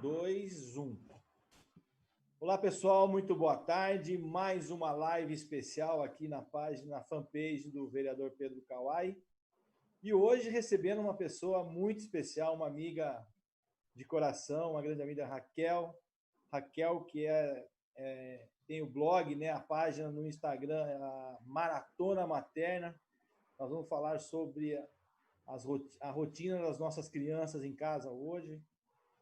2, 1. Olá, pessoal, muito boa tarde. Mais uma live especial aqui na fanpage do vereador Pedro Kawai. E hoje recebendo uma pessoa muito especial, uma amiga de coração, uma grande amiga, Raquel. Raquel, que tem o blog, né, a página no Instagram, a Maratona Materna. Nós vamos falar sobre a rotina das nossas crianças em casa hoje.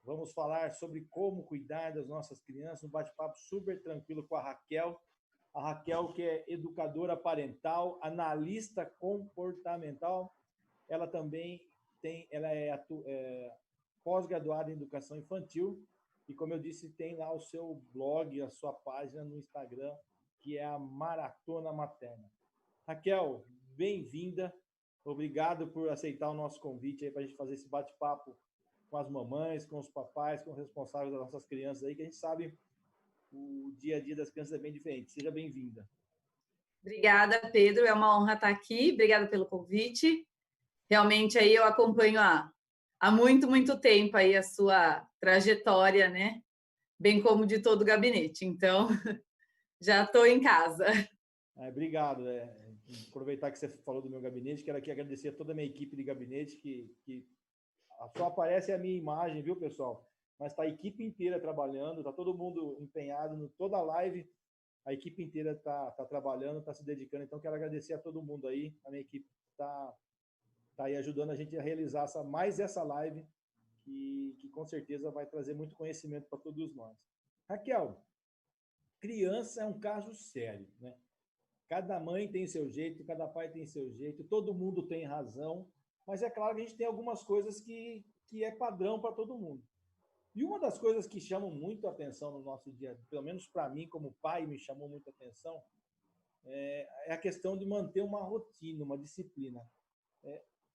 Vamos falar sobre como cuidar das nossas crianças, um bate-papo super tranquilo com a Raquel. A Raquel, que é educadora parental, analista comportamental. Ela também é pós-graduada em educação infantil. E, como eu disse, tem lá o seu blog, a sua página no Instagram, que é a Maratona Materna. Raquel, bem-vinda. Obrigado por aceitar o nosso convite aí para a gente fazer esse bate-papo com as mamães, com os papais, com os responsáveis das nossas crianças aí, que a gente sabe o dia a dia das crianças é bem diferente. Seja bem-vinda. Obrigada, Pedro. É uma honra estar aqui. Obrigada pelo convite. Realmente aí eu acompanho há muito tempo aí a sua trajetória, né? Bem como de todo o gabinete. Então, já estou em casa. Obrigado. Aproveitar que você falou do meu gabinete, quero aqui agradecer a toda a minha equipe de gabinete, que só aparece a minha imagem, viu, pessoal? Mas está a equipe inteira trabalhando, está todo mundo empenhado, toda a live, a equipe inteira está trabalhando, está se dedicando. Então, quero agradecer a todo mundo aí, a minha equipe está aí ajudando a gente a realizar mais essa live, que com certeza vai trazer muito conhecimento para todos nós. Raquel, criança é um caso sério, né? Cada mãe tem seu jeito, cada pai tem seu jeito, todo mundo tem razão, mas é claro que a gente tem algumas coisas que é padrão para todo mundo. E uma das coisas que chamam muito a atenção no nosso dia, pelo menos para mim, como pai, me chamou muito a atenção, é a questão de manter uma rotina, uma disciplina.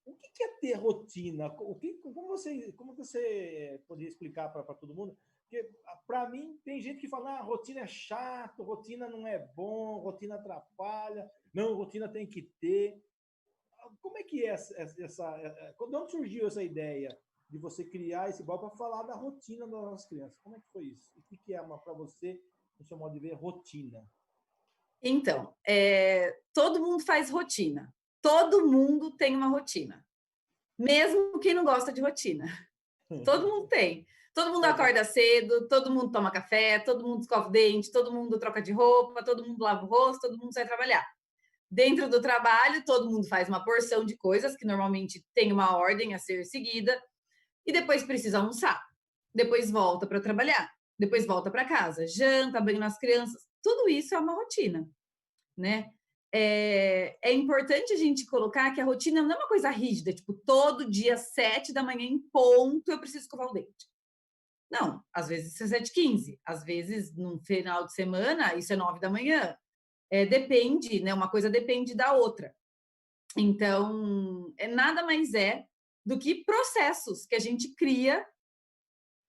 O que é ter rotina? Como você poderia explicar para todo mundo? Porque, para mim, tem gente que fala, rotina é chato, rotina não é bom, rotina atrapalha, não, rotina tem que ter. Como é que é de onde surgiu essa ideia de você criar esse blog para falar da rotina das nossas crianças? Como é que foi isso? O que é para você, no seu modo de ver, rotina? Então, todo mundo faz rotina. Todo mundo tem uma rotina. Mesmo quem não gosta de rotina. Todo mundo tem. Todo mundo acorda cedo, todo mundo toma café, todo mundo escova o dente, todo mundo troca de roupa, todo mundo lava o rosto, todo mundo sai trabalhar. Dentro do trabalho, todo mundo faz uma porção de coisas que normalmente tem uma ordem a ser seguida e depois precisa almoçar. Depois volta para trabalhar, depois volta para casa, janta, banho nas crianças. Tudo isso é uma rotina, né? É importante a gente colocar que a rotina não é uma coisa rígida, tipo, todo dia, 7 da manhã em ponto, eu preciso escovar o dente. Não, às vezes é 7h15, às vezes no final de semana isso é 9 da manhã. Depende, né? Uma coisa depende da outra. Então, nada mais do que processos que a gente cria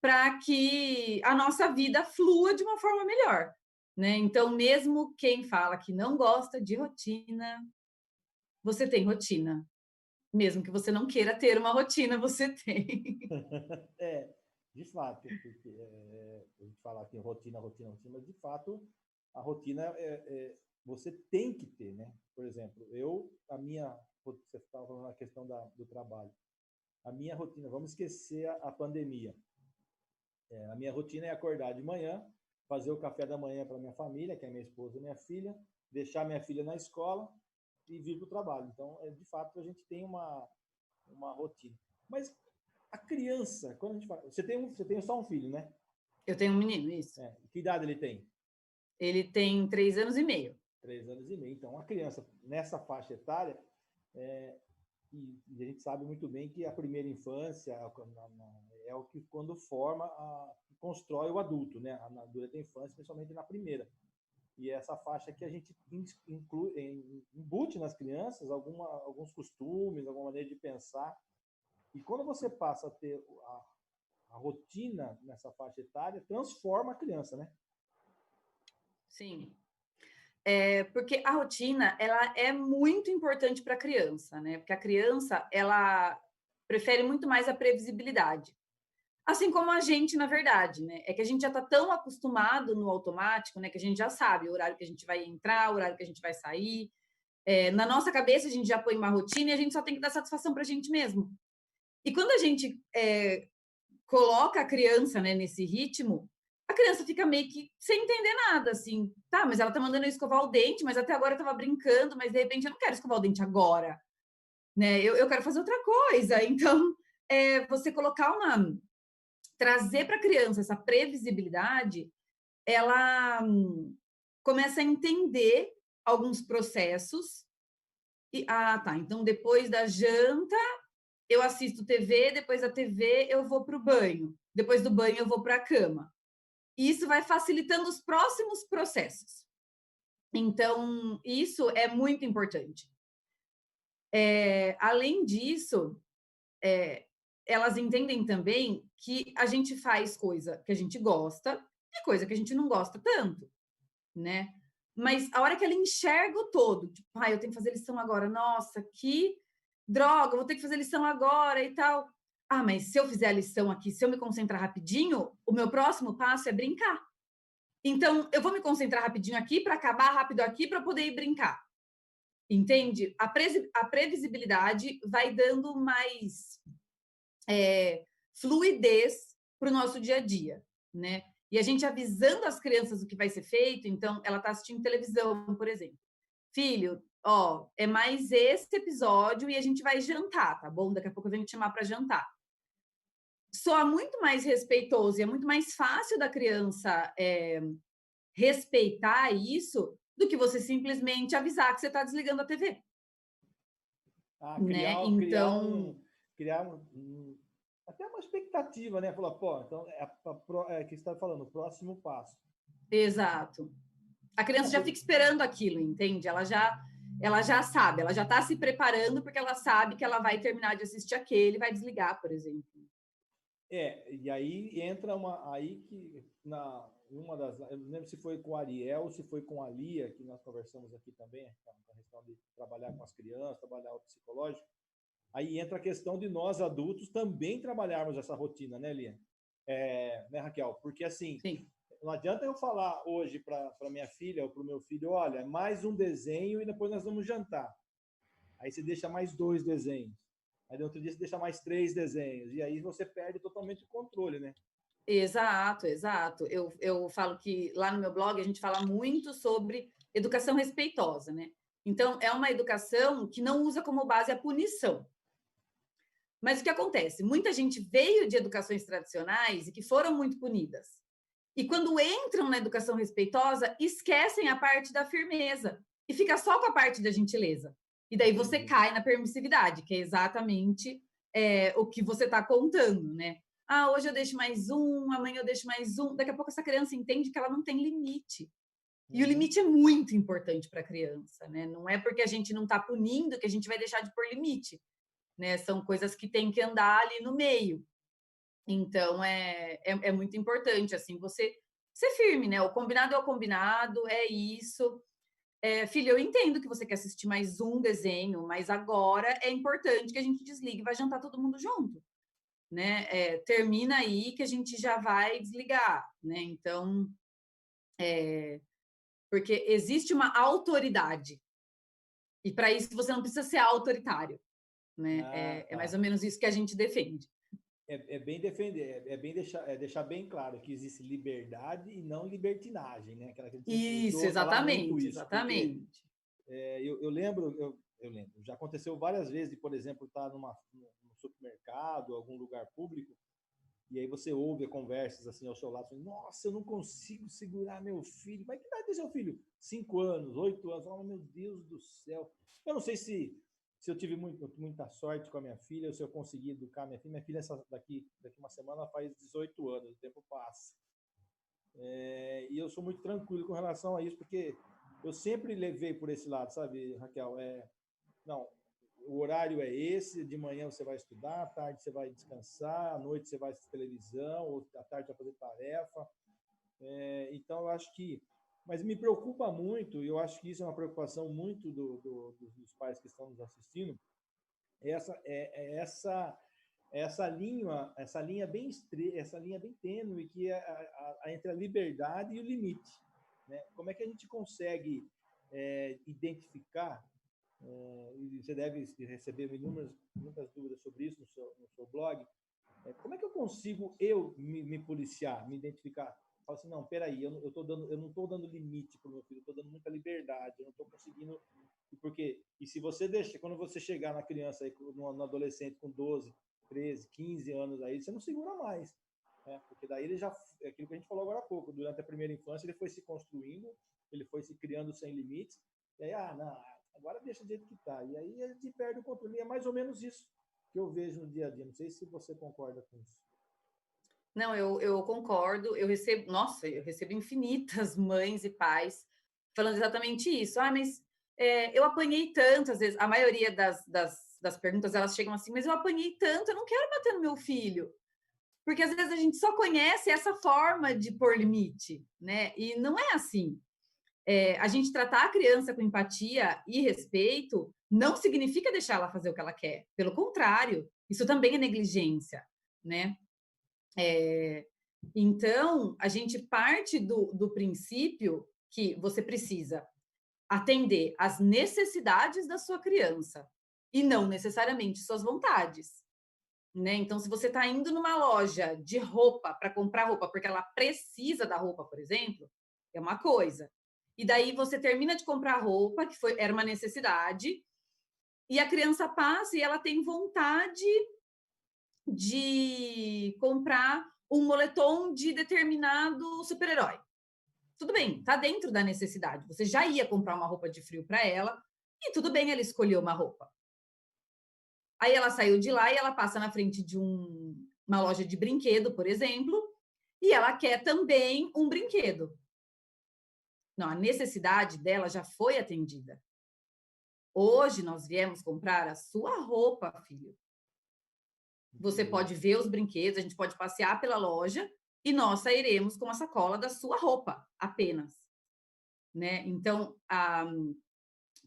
para que a nossa vida flua de uma forma melhor, né? Então, mesmo quem fala que não gosta de rotina, você tem rotina. Mesmo que você não queira ter uma rotina, você tem. De fato, porque a gente fala aqui rotina, mas de fato a rotina você tem que ter, né? Por exemplo, você estava falando na questão do trabalho. A minha rotina, vamos esquecer a pandemia. A minha rotina é acordar de manhã, fazer o café da manhã para minha família, que é minha esposa e minha filha, deixar minha filha na escola e vir para o trabalho. Então, de fato, a gente tem uma rotina. Mas a criança, quando a gente fala... Você tem só um filho, né? Eu tenho um menino, isso. Que idade ele tem? Ele tem 3 anos e meio. 3 anos e meio. Então, a criança, nessa faixa etária, e a gente sabe muito bem que a primeira infância é o que, quando forma, constrói o adulto, né? Durante a infância, principalmente na primeira. E essa faixa que a gente embute nas crianças alguns costumes, alguma maneira de pensar. E quando você passa a ter a rotina nessa faixa etária, transforma a criança, né? Sim. Porque a rotina, ela é muito importante para a criança, né? Porque a criança, ela prefere muito mais a previsibilidade. Assim como a gente, na verdade, né? É que a gente já está tão acostumado no automático, né? Que a gente já sabe o horário que a gente vai entrar, o horário que a gente vai sair. Na nossa cabeça, a gente já põe uma rotina e a gente só tem que dar satisfação para a gente mesmo. E quando a gente coloca a criança, né, nesse ritmo, a criança fica meio que sem entender nada, assim. Tá, mas ela tá mandando eu escovar o dente, mas até agora eu tava brincando, mas de repente eu não quero escovar o dente agora, né? Eu quero fazer outra coisa. Então, você colocar trazer para a criança essa previsibilidade, ela começa a entender alguns processos. Tá, então depois da janta eu assisto TV, depois da TV eu vou para o banho, depois do banho eu vou para a cama. E isso vai facilitando os próximos processos. Então, isso é muito importante. Além disso, elas entendem também que a gente faz coisa que a gente gosta e coisa que a gente não gosta tanto, né? Mas a hora que ela enxerga o todo, tipo, eu tenho que fazer lição agora, nossa, que droga, vou ter que fazer lição agora e tal. Mas se eu fizer a lição aqui, se eu me concentrar rapidinho, o meu próximo passo é brincar. Então, eu vou me concentrar rapidinho aqui para acabar rápido aqui para poder ir brincar. Entende? A previsibilidade vai dando mais fluidez para o nosso dia a dia, né? E a gente avisando as crianças o que vai ser feito, então ela está assistindo televisão, por exemplo. Filho, é mais esse episódio e a gente vai jantar, tá bom? Daqui a pouco eu venho te chamar para jantar. Soa muito mais respeitoso e é muito mais fácil da criança respeitar isso do que você simplesmente avisar que você está desligando a TV. Né? Então, criar até uma expectativa, né? Falar, então que você está falando, o próximo passo. Exato. A criança já fica esperando aquilo, entende? Ela já sabe, ela já está se preparando porque ela sabe que ela vai terminar de assistir aquele e vai desligar, por exemplo. E aí entra uma das, eu não lembro se foi com o Ariel ou se foi com a Lia, que nós conversamos aqui também, a questão de trabalhar com as crianças, trabalhar o psicológico. Aí entra a questão de nós adultos também trabalharmos essa rotina, né, Lia? Né, Raquel? Porque assim, sim, não adianta eu falar hoje para minha filha ou para o meu filho, olha, mais um desenho e depois nós vamos jantar. Aí você deixa mais 2 desenhos. Aí no outro dia você deixa mais 3 desenhos. E aí você perde totalmente o controle, né? Exato, exato. Eu falo que lá no meu blog a gente fala muito sobre educação respeitosa, né? Então, é uma educação que não usa como base a punição. Mas o que acontece? Muita gente veio de educações tradicionais e que foram muito punidas. E quando entram na educação respeitosa, esquecem a parte da firmeza e fica só com a parte da gentileza. E daí você cai na permissividade, que é exatamente o que você está contando, né? Hoje eu deixo mais um, amanhã eu deixo mais um. Daqui a pouco essa criança entende que ela não tem limite. E o limite é muito importante para a criança, né? Não é porque a gente não está punindo que a gente vai deixar de pôr limite, né? São coisas que tem que andar ali no meio. Então, é muito importante, assim, você ser firme, né? O combinado é o combinado, é isso. Filho, eu entendo que você quer assistir mais um desenho, mas agora é importante que a gente desligue e vai jantar todo mundo junto, né? Termina aí que a gente já vai desligar, né? Então, porque existe uma autoridade. E para isso você não precisa ser autoritário, né? É mais ou menos isso que a gente defende. Bem defender, deixar bem claro que existe liberdade e não libertinagem, né? Aquela que a gente Isso, exatamente, exatamente. Eu lembro, já aconteceu várias vezes de, por exemplo, estar num supermercado, algum lugar público, e aí você ouve conversas assim ao seu lado, assim, nossa, eu não consigo segurar meu filho. Mas que idade tem seu filho? 5 anos, 8 anos. Oh, meu Deus do céu. Eu não sei se eu tive muita sorte com a minha filha, ou se eu consegui educar minha filha. Minha filha, daqui uma semana, ela faz 18 anos, o tempo passa. E eu sou muito tranquilo com relação a isso, porque eu sempre levei por esse lado, sabe, Raquel? Não, o horário é esse, de manhã você vai estudar, à tarde você vai descansar, à noite você vai assistir televisão, ou à tarde vai fazer tarefa. Então, eu acho que... Mas me preocupa muito, e eu acho que isso é uma preocupação muito dos pais que estão nos assistindo, essa essa linha bem essa linha bem tênue que é entre a liberdade e o limite, né? Como é que a gente consegue identificar? E você deve receber muitas dúvidas sobre isso no seu blog. Como é que eu consigo me policiar, me identificar? Falo assim, não, peraí, eu não estou dando limite para o meu filho, eu estou dando muita liberdade, eu não estou conseguindo. E se você deixa, quando você chegar na criança, aí, no adolescente com 12, 13, 15 anos, aí você não segura mais. Né? Porque daí ele já, é aquilo que a gente falou agora há pouco, durante a primeira infância, ele foi se construindo, ele foi se criando sem limites, e aí, não, agora deixa do jeito que está. E aí a gente perde o controle. E é mais ou menos isso que eu vejo no dia a dia. Não sei se você concorda com isso. Não, eu concordo. Eu recebo infinitas mães e pais falando exatamente isso. Mas eu apanhei tanto, às vezes, a maioria das perguntas, elas chegam assim, mas eu apanhei tanto, eu não quero bater no meu filho. Porque, às vezes, a gente só conhece essa forma de pôr limite, né? E não é assim. A gente tratar a criança com empatia e respeito não significa deixar ela fazer o que ela quer. Pelo contrário, isso também é negligência, né? Então, a gente parte do princípio que você precisa atender às necessidades da sua criança e não necessariamente suas vontades, né? Então, se você está indo numa loja de roupa para comprar roupa porque ela precisa da roupa, por exemplo, é uma coisa. E daí você termina de comprar roupa, que era uma necessidade, e a criança passa e ela tem vontade de comprar um moletom de determinado super-herói. Tudo bem, tá dentro da necessidade. Você já ia comprar uma roupa de frio para ela e tudo bem, ela escolheu uma roupa. Aí ela saiu de lá e ela passa na frente de uma loja de brinquedo, por exemplo, e ela quer também um brinquedo. Não, a necessidade dela já foi atendida. Hoje nós viemos comprar a sua roupa, filho. Você pode ver os brinquedos, a gente pode passear pela loja e nós sairemos com a sacola da sua roupa apenas, né? Então,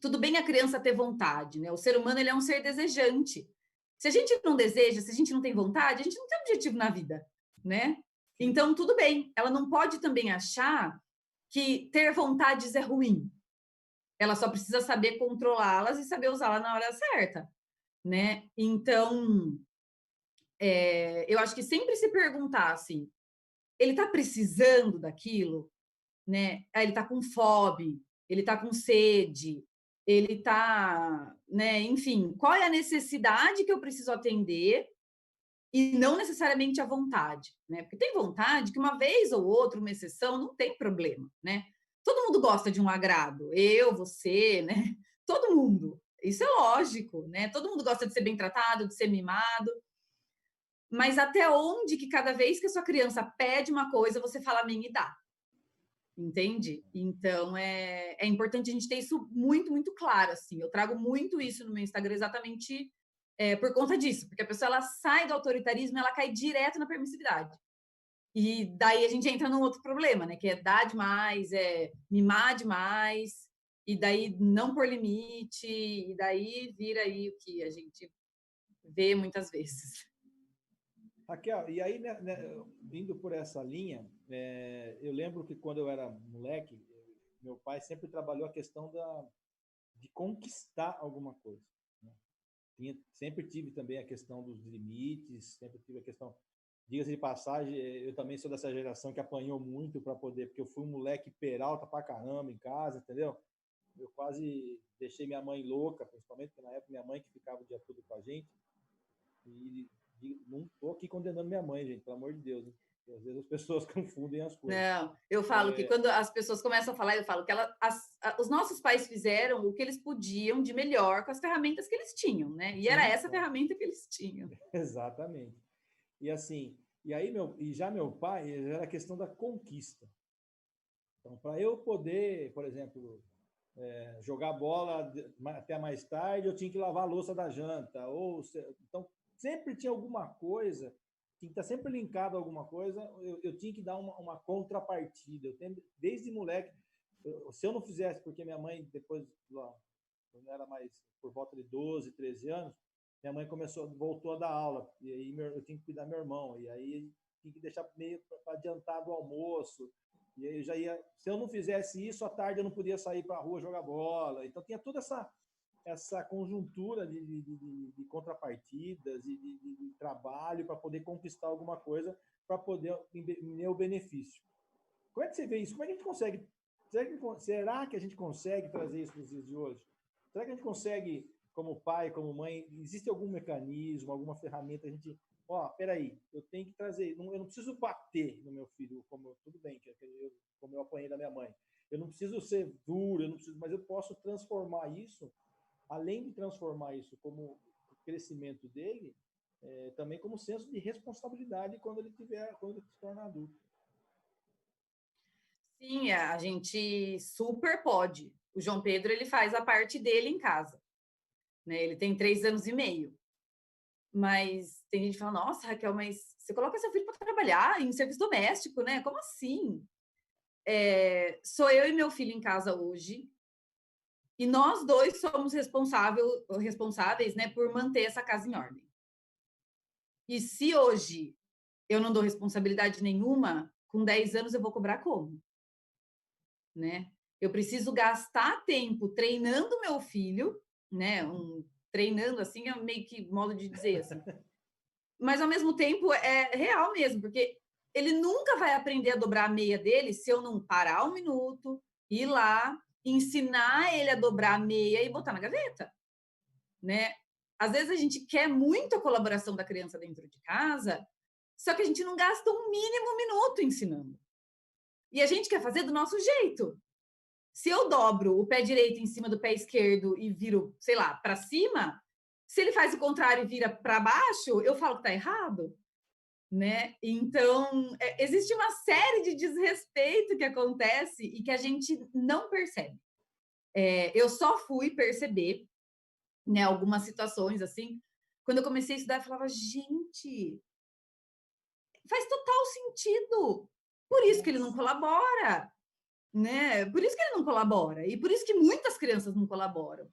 tudo bem a criança ter vontade, né? O ser humano, ele é um ser desejante. Se a gente não deseja, se a gente não tem vontade, a gente não tem objetivo na vida, né? Então, tudo bem. Ela não pode também achar que ter vontades é ruim. Ela só precisa saber controlá-las e saber usá-las na hora certa, né? Então, eu acho que sempre se perguntar assim, ele está precisando daquilo, né? Ele está com fome, ele está com sede, ele está, né? Enfim, qual é a necessidade que eu preciso atender e não necessariamente a vontade, né? Porque tem vontade que uma vez ou outra, uma exceção, não tem problema, né? Todo mundo gosta de um agrado, eu, você, né? Todo mundo. Isso é lógico, né? Todo mundo gosta de ser bem tratado, de ser mimado. Mas até onde que cada vez que a sua criança pede uma coisa, você fala amém e dá? Entende? Então, é importante a gente ter isso muito, muito claro, assim. Eu trago muito isso no meu Instagram exatamente por conta disso, porque a pessoa, ela sai do autoritarismo e ela cai direto na permissividade. E daí a gente entra num outro problema, né? Que é dar demais, mimar demais, e daí não pôr limite, e daí vira aí o que a gente vê muitas vezes. Raquel, e aí, né, indo por essa linha, eu lembro que quando eu era moleque, meu pai sempre trabalhou a questão de conquistar alguma coisa. Né? Sempre tive também a questão dos limites, sempre tive a questão, diga-se de passagem, eu também sou dessa geração que apanhou muito para poder, porque eu fui um moleque peralta pra caramba em casa, entendeu? Eu quase deixei minha mãe louca, principalmente porque na época minha mãe que ficava o dia todo com a gente. E não estou aqui condenando minha mãe, gente, pelo amor de Deus. Né? Às vezes as pessoas confundem as coisas. Não, eu falo que quando as pessoas começam a falar, eu falo que os nossos pais fizeram o que eles podiam de melhor com as ferramentas que eles tinham, né? E era essa ferramenta que eles tinham. Exatamente. E assim, já meu pai, era a questão da conquista. Então, para eu poder, por exemplo, jogar bola até mais tarde, eu tinha que lavar a louça da janta. Então, sempre tinha alguma coisa, tinha que estar sempre linkado a alguma coisa, eu tinha que dar uma contrapartida. Desde moleque, se eu não fizesse, porque minha mãe, depois, quando era mais por volta de 12, 13 anos, minha mãe voltou a dar aula, e aí eu tinha que cuidar do meu irmão, e aí tinha que deixar meio para adiantar do almoço, e aí eu já ia, se eu não fizesse isso, à tarde eu não podia sair para a rua jogar bola, então tinha toda essa conjuntura de contrapartidas e de trabalho para poder conquistar alguma coisa, para poder meu benefício. Como é que você vê isso? Como é que a gente consegue? Será que a gente consegue trazer isso para os dias de hoje? Será que a gente consegue, como pai, como mãe, existe algum mecanismo, alguma ferramenta, a gente, peraí, eu tenho que trazer, eu não preciso bater no meu filho, tudo bem, como eu apanhei da minha mãe. Eu não preciso ser duro, mas eu posso transformar isso, além de transformar isso como o crescimento dele, também como senso de responsabilidade quando ele se tornar adulto. Sim, a gente super pode. O João Pedro, ele faz a parte dele em casa, né? Ele tem 3 anos e meio. Mas tem gente que fala, nossa, Raquel, mas você coloca seu filho para trabalhar em serviço doméstico, né? Como assim? Sou eu e meu filho em casa hoje, e nós dois somos responsáveis, né, por manter essa casa em ordem. E se hoje eu não dou responsabilidade nenhuma, com 10 anos eu vou cobrar como? Né? Eu preciso gastar tempo treinando meu filho, né? Treinando assim é meio que modo de dizer assim. Mas ao mesmo tempo é real mesmo, porque ele nunca vai aprender a dobrar a meia dele se eu não parar um minuto, ir lá, ensinar ele a dobrar a meia e botar na gaveta, né? Às vezes a gente quer muito a colaboração da criança dentro de casa, só que a gente não gasta um mínimo minuto ensinando. E a gente quer fazer do nosso jeito. Se eu dobro o pé direito em cima do pé esquerdo e viro, sei lá, para cima, se ele faz o contrário e vira para baixo, eu falo que está errado, né? Então, existe uma série de desrespeito que acontece e que a gente não percebe. Eu só fui perceber, né, algumas situações assim, quando eu comecei a estudar, eu falava, gente, faz total sentido. Por isso que ele não colabora, né? Por isso que ele não colabora e por isso que muitas crianças não colaboram.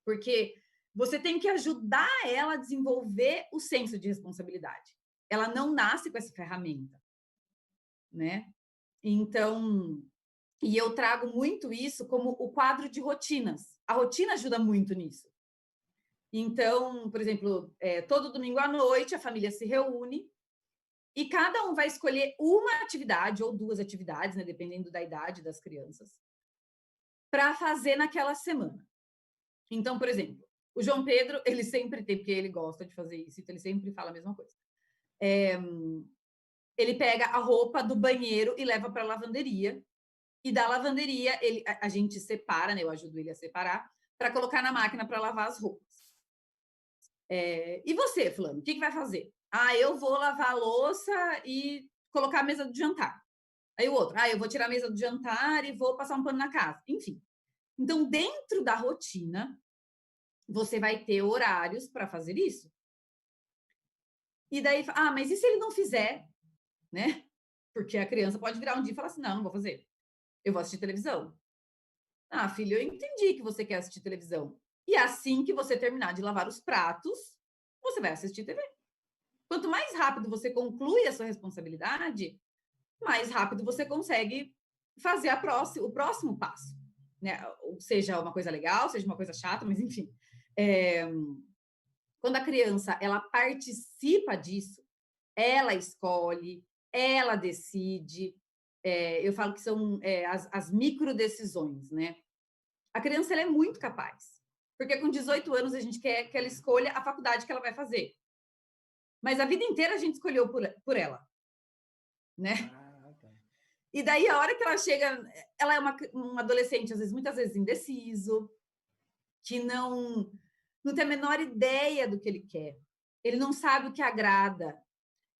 Porque você tem que ajudar ela a desenvolver o senso de responsabilidade. Ela não nasce com essa ferramenta, né? Então, e eu trago muito isso como o quadro de rotinas. A rotina ajuda muito nisso. Então, por exemplo, todo domingo à noite a família se reúne e cada um vai escolher uma atividade ou 2 atividades, né, dependendo da idade das crianças, para fazer naquela semana. Então, por exemplo, o João Pedro, ele sempre tem, porque ele gosta de fazer isso, então ele sempre fala a mesma coisa. Ele pega a roupa do banheiro e leva para a lavanderia, e da lavanderia a gente separa, né, eu ajudo ele a separar, para colocar na máquina para lavar as roupas. E você, fulano, o que vai fazer? Eu vou lavar a louça e colocar a mesa do jantar. Aí o outro, eu vou tirar a mesa do jantar e vou passar um pano na casa. Enfim. Então, dentro da rotina, você vai ter horários para fazer isso. E daí, mas e se ele não fizer, né? Porque a criança pode virar um dia e falar assim, não vou fazer. Eu vou assistir televisão. Filho, eu entendi que você quer assistir televisão. E assim que você terminar de lavar os pratos, você vai assistir TV. Quanto mais rápido você conclui a sua responsabilidade, mais rápido você consegue fazer o próximo passo. Né? Seja uma coisa legal, seja uma coisa chata, mas enfim. Quando a criança ela participa disso, ela escolhe, ela decide. Eu falo que são as micro decisões, né? A criança ela é muito capaz, porque com 18 anos a gente quer que ela escolha a faculdade que ela vai fazer. Mas a vida inteira a gente escolheu por ela, né? E daí a hora que ela chega, ela é um adolescente, às vezes, muitas vezes indeciso, que não tem a menor ideia do que ele quer. Ele não sabe o que agrada.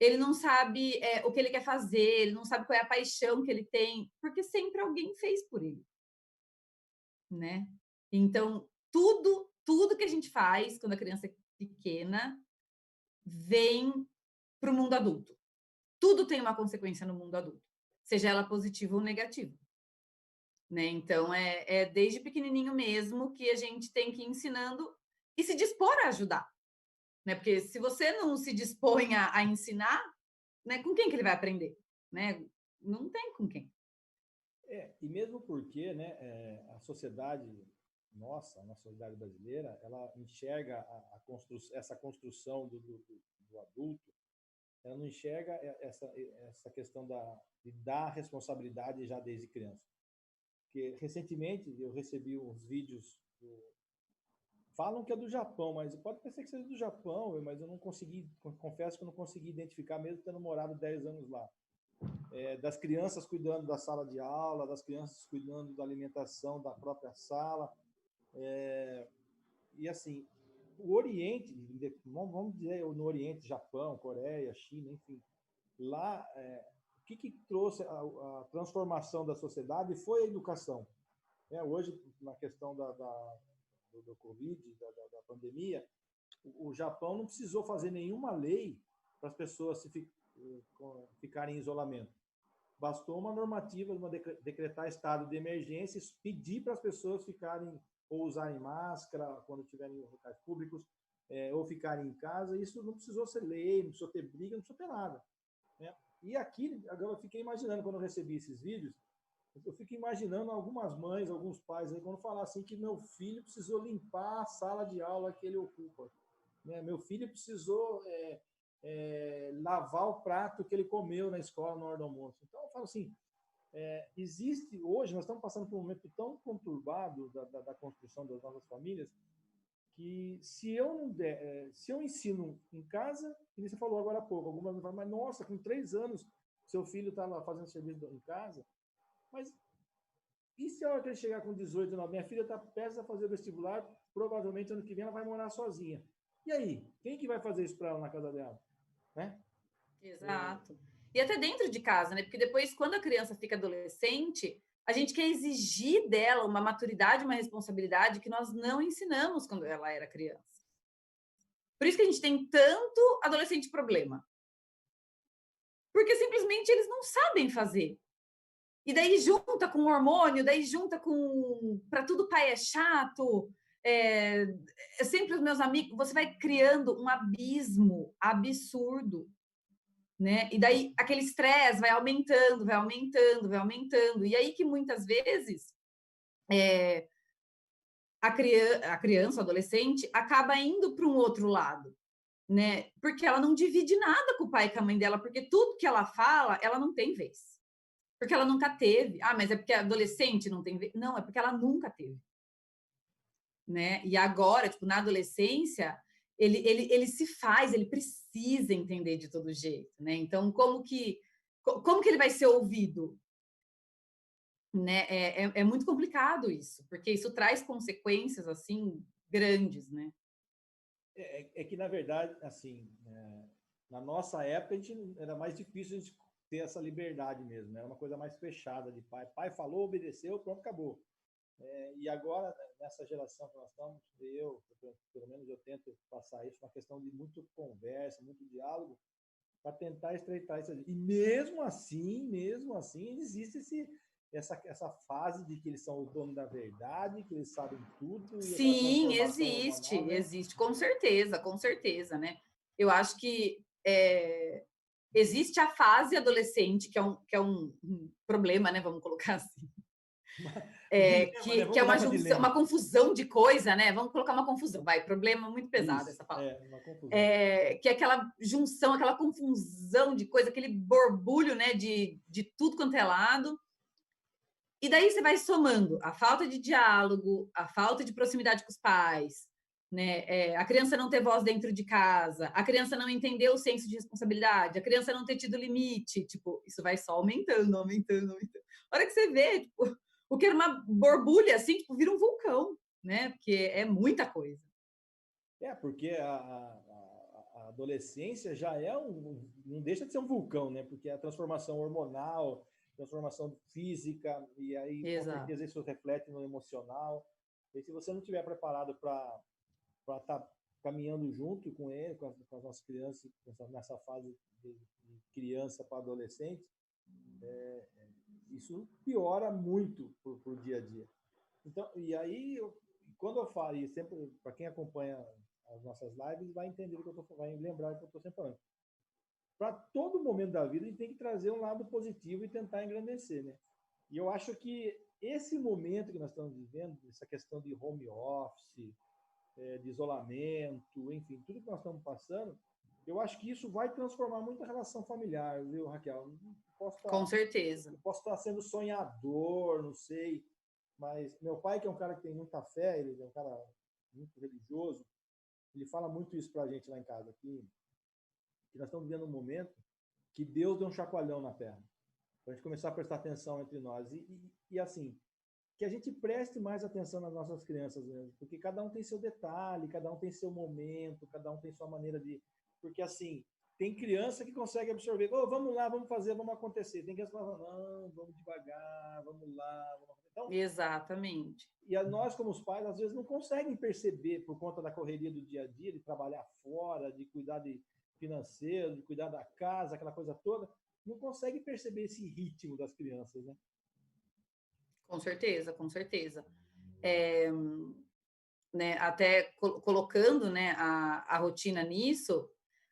Ele não sabe o que ele quer fazer. Ele não sabe qual é a paixão que ele tem, porque sempre alguém fez por ele, né? Então, tudo que a gente faz quando a criança é pequena vem para o mundo adulto. Tudo tem uma consequência no mundo adulto, seja ela positiva ou negativa. Né? Então, desde pequenininho mesmo que a gente tem que ir ensinando e se dispor a ajudar. né? Porque se você não se dispõe a ensinar, né, com quem que ele vai aprender, né? Não tem com quem. E mesmo porque, né, a sociedade nossa, a nossa sociedade brasileira, ela enxerga essa construção do adulto, ela não enxerga essa questão de dar responsabilidade já desde criança. Porque recentemente eu recebi uns vídeos falam que é do Japão, mas pode ser que seja do Japão, mas eu não consegui, confesso que eu não consegui identificar, mesmo tendo morado 10 anos lá. Das crianças cuidando da sala de aula, das crianças cuidando da alimentação da própria sala. E assim, o Oriente, vamos dizer, no Oriente, Japão, Coreia, China, enfim, lá, o que trouxe a transformação da sociedade foi a educação. Hoje, na questão do Covid, da pandemia, o Japão não precisou fazer nenhuma lei para as pessoas ficarem em isolamento. Bastou uma normativa, decretar estado de emergência, pedir para as pessoas ficarem ou usarem máscara quando estiverem em locais públicos, ou ficarem em casa. Isso não precisou ser lei, não precisou ter briga, não precisou ter nada, né? E aqui, agora eu fiquei imaginando, quando eu recebi esses vídeos, eu fico imaginando algumas mães, alguns pais aí, quando falar assim que meu filho precisou limpar a sala de aula que ele ocupa, né? Meu filho precisou lavar o prato que ele comeu na escola na hora do almoço. Então, eu falo assim, existe, hoje, nós estamos passando por um momento tão conturbado da construção das nossas famílias, que se eu não der, se eu ensino em casa, e você falou agora há pouco, algumas me falam, mas nossa, com 3 anos, seu filho está lá fazendo serviço em casa, mas e se a hora que ele chegar com 18, 19, minha filha está prestes a fazer o vestibular, provavelmente ano que vem ela vai morar sozinha. E aí, quem que vai fazer isso para ela na casa dela? Né? Exato. E até dentro de casa, né? Porque depois, quando a criança fica adolescente, a gente quer exigir dela uma maturidade, uma responsabilidade que nós não ensinamos quando ela era criança. Por isso que a gente tem tanto adolescente problema. Porque simplesmente eles não sabem fazer. E daí junta com hormônio, daí junta com... Para tudo pai é chato. Sempre os meus amigos... Você vai criando um abismo absurdo, né? E daí aquele estresse vai aumentando, vai aumentando, vai aumentando. E aí que muitas vezes a criança, o adolescente, acaba indo para um outro lado, né? Porque ela não divide nada com o pai e com a mãe dela, porque tudo que ela fala, ela não tem vez. Porque ela nunca teve. Ah, mas é porque a adolescente não tem vez. Não, é porque ela nunca teve. Né? E agora, tipo, na adolescência, ele se faz, ele precisa entender de todo jeito, né? Então, como que ele vai ser ouvido? Né? É muito complicado isso, porque isso traz consequências, assim, grandes, né? Que, na verdade, assim, na nossa época, era mais difícil a gente ter essa liberdade mesmo, né? Era uma coisa mais fechada de pai. Pai falou, obedeceu, pronto, acabou. E agora, nessa geração que nós estamos, pelo menos eu tento passar isso, uma questão de muito conversa, muito diálogo, para tentar estreitar isso. E mesmo assim, existe essa fase de que eles são os donos da verdade, que eles sabem tudo. E sim, existe, hormonal, né? Existe, com certeza, né? Eu acho que existe a fase adolescente, que é um problema, né? Vamos colocar assim. Que é uma confusão de coisa, né? Vamos colocar uma confusão, vai, problema muito pesado. Isso, essa palavra. Uma confusão. Que é aquela junção, aquela confusão de coisa, aquele borbulho, né, de tudo quanto é lado. E daí você vai somando a falta de diálogo, a falta de proximidade com os pais, né? A criança não ter voz dentro de casa, a criança não entender o senso de responsabilidade, a criança não ter tido limite, tipo, isso vai só aumentando. A hora que você vê, tipo, o que era uma borbulha, assim, tipo, vira um vulcão, né? Porque é muita coisa. Porque a adolescência já não deixa de ser um vulcão, né? Porque a transformação hormonal, transformação física, e aí, exato, com certeza, isso reflete no emocional. E se você não estiver preparado para estar caminhando junto com ele, com as nossas crianças, nessa fase de criança para adolescente, isso piora muito pro dia a dia. Então, e aí, quando eu falo, e sempre, para quem acompanha as nossas lives vai entender o que vai lembrar o que eu estou sempre falando. Para todo momento da vida, a gente tem que trazer um lado positivo e tentar engrandecer, né? E eu acho que esse momento que nós estamos vivendo, essa questão de home office, de isolamento, enfim, tudo que nós estamos passando, eu acho que isso vai transformar muito a relação familiar, viu, Raquel? Com certeza. Eu posso estar sendo sonhador, não sei, mas meu pai, que é um cara que tem muita fé, ele é um cara muito religioso, ele fala muito isso para a gente lá em casa, que nós estamos vivendo um momento que Deus deu um chacoalhão na Terra, para a gente começar a prestar atenção entre nós. E assim, que a gente preste mais atenção nas nossas crianças mesmo, porque cada um tem seu detalhe, cada um tem seu momento, cada um tem sua maneira de... Porque assim, tem criança que consegue absorver, oh, vamos lá, vamos fazer, vamos acontecer. Tem criança que fala, não, vamos devagar, vamos lá. Então, exatamente. E nós, como os pais, às vezes não conseguem perceber, por conta da correria do dia a dia, de trabalhar fora, de cuidar de financeiro, de cuidar da casa, aquela coisa toda, não consegue perceber esse ritmo das crianças, né? Com certeza, com certeza. Né, até colocando, né, a rotina nisso,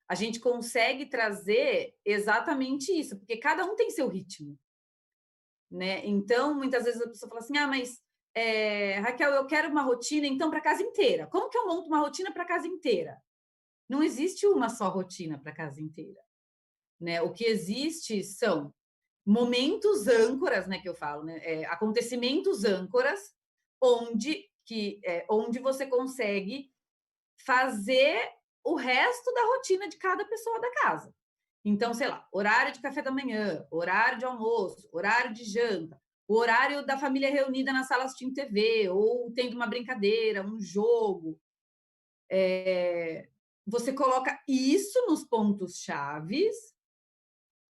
a gente consegue trazer exatamente isso, porque cada um tem seu ritmo, né? Então, muitas vezes a pessoa fala assim, mas Raquel, eu quero uma rotina, então, para a casa inteira. Como que eu monto uma rotina para a casa inteira? Não existe uma só rotina para a casa inteira, né? O que existe são momentos âncoras, né, que eu falo, né? Acontecimentos âncoras, onde você consegue fazer o resto da rotina de cada pessoa da casa. Então, sei lá, horário de café da manhã, horário de almoço, horário de janta, o horário da família reunida na sala assistindo TV, ou tendo uma brincadeira, um jogo. Você coloca isso nos pontos chaves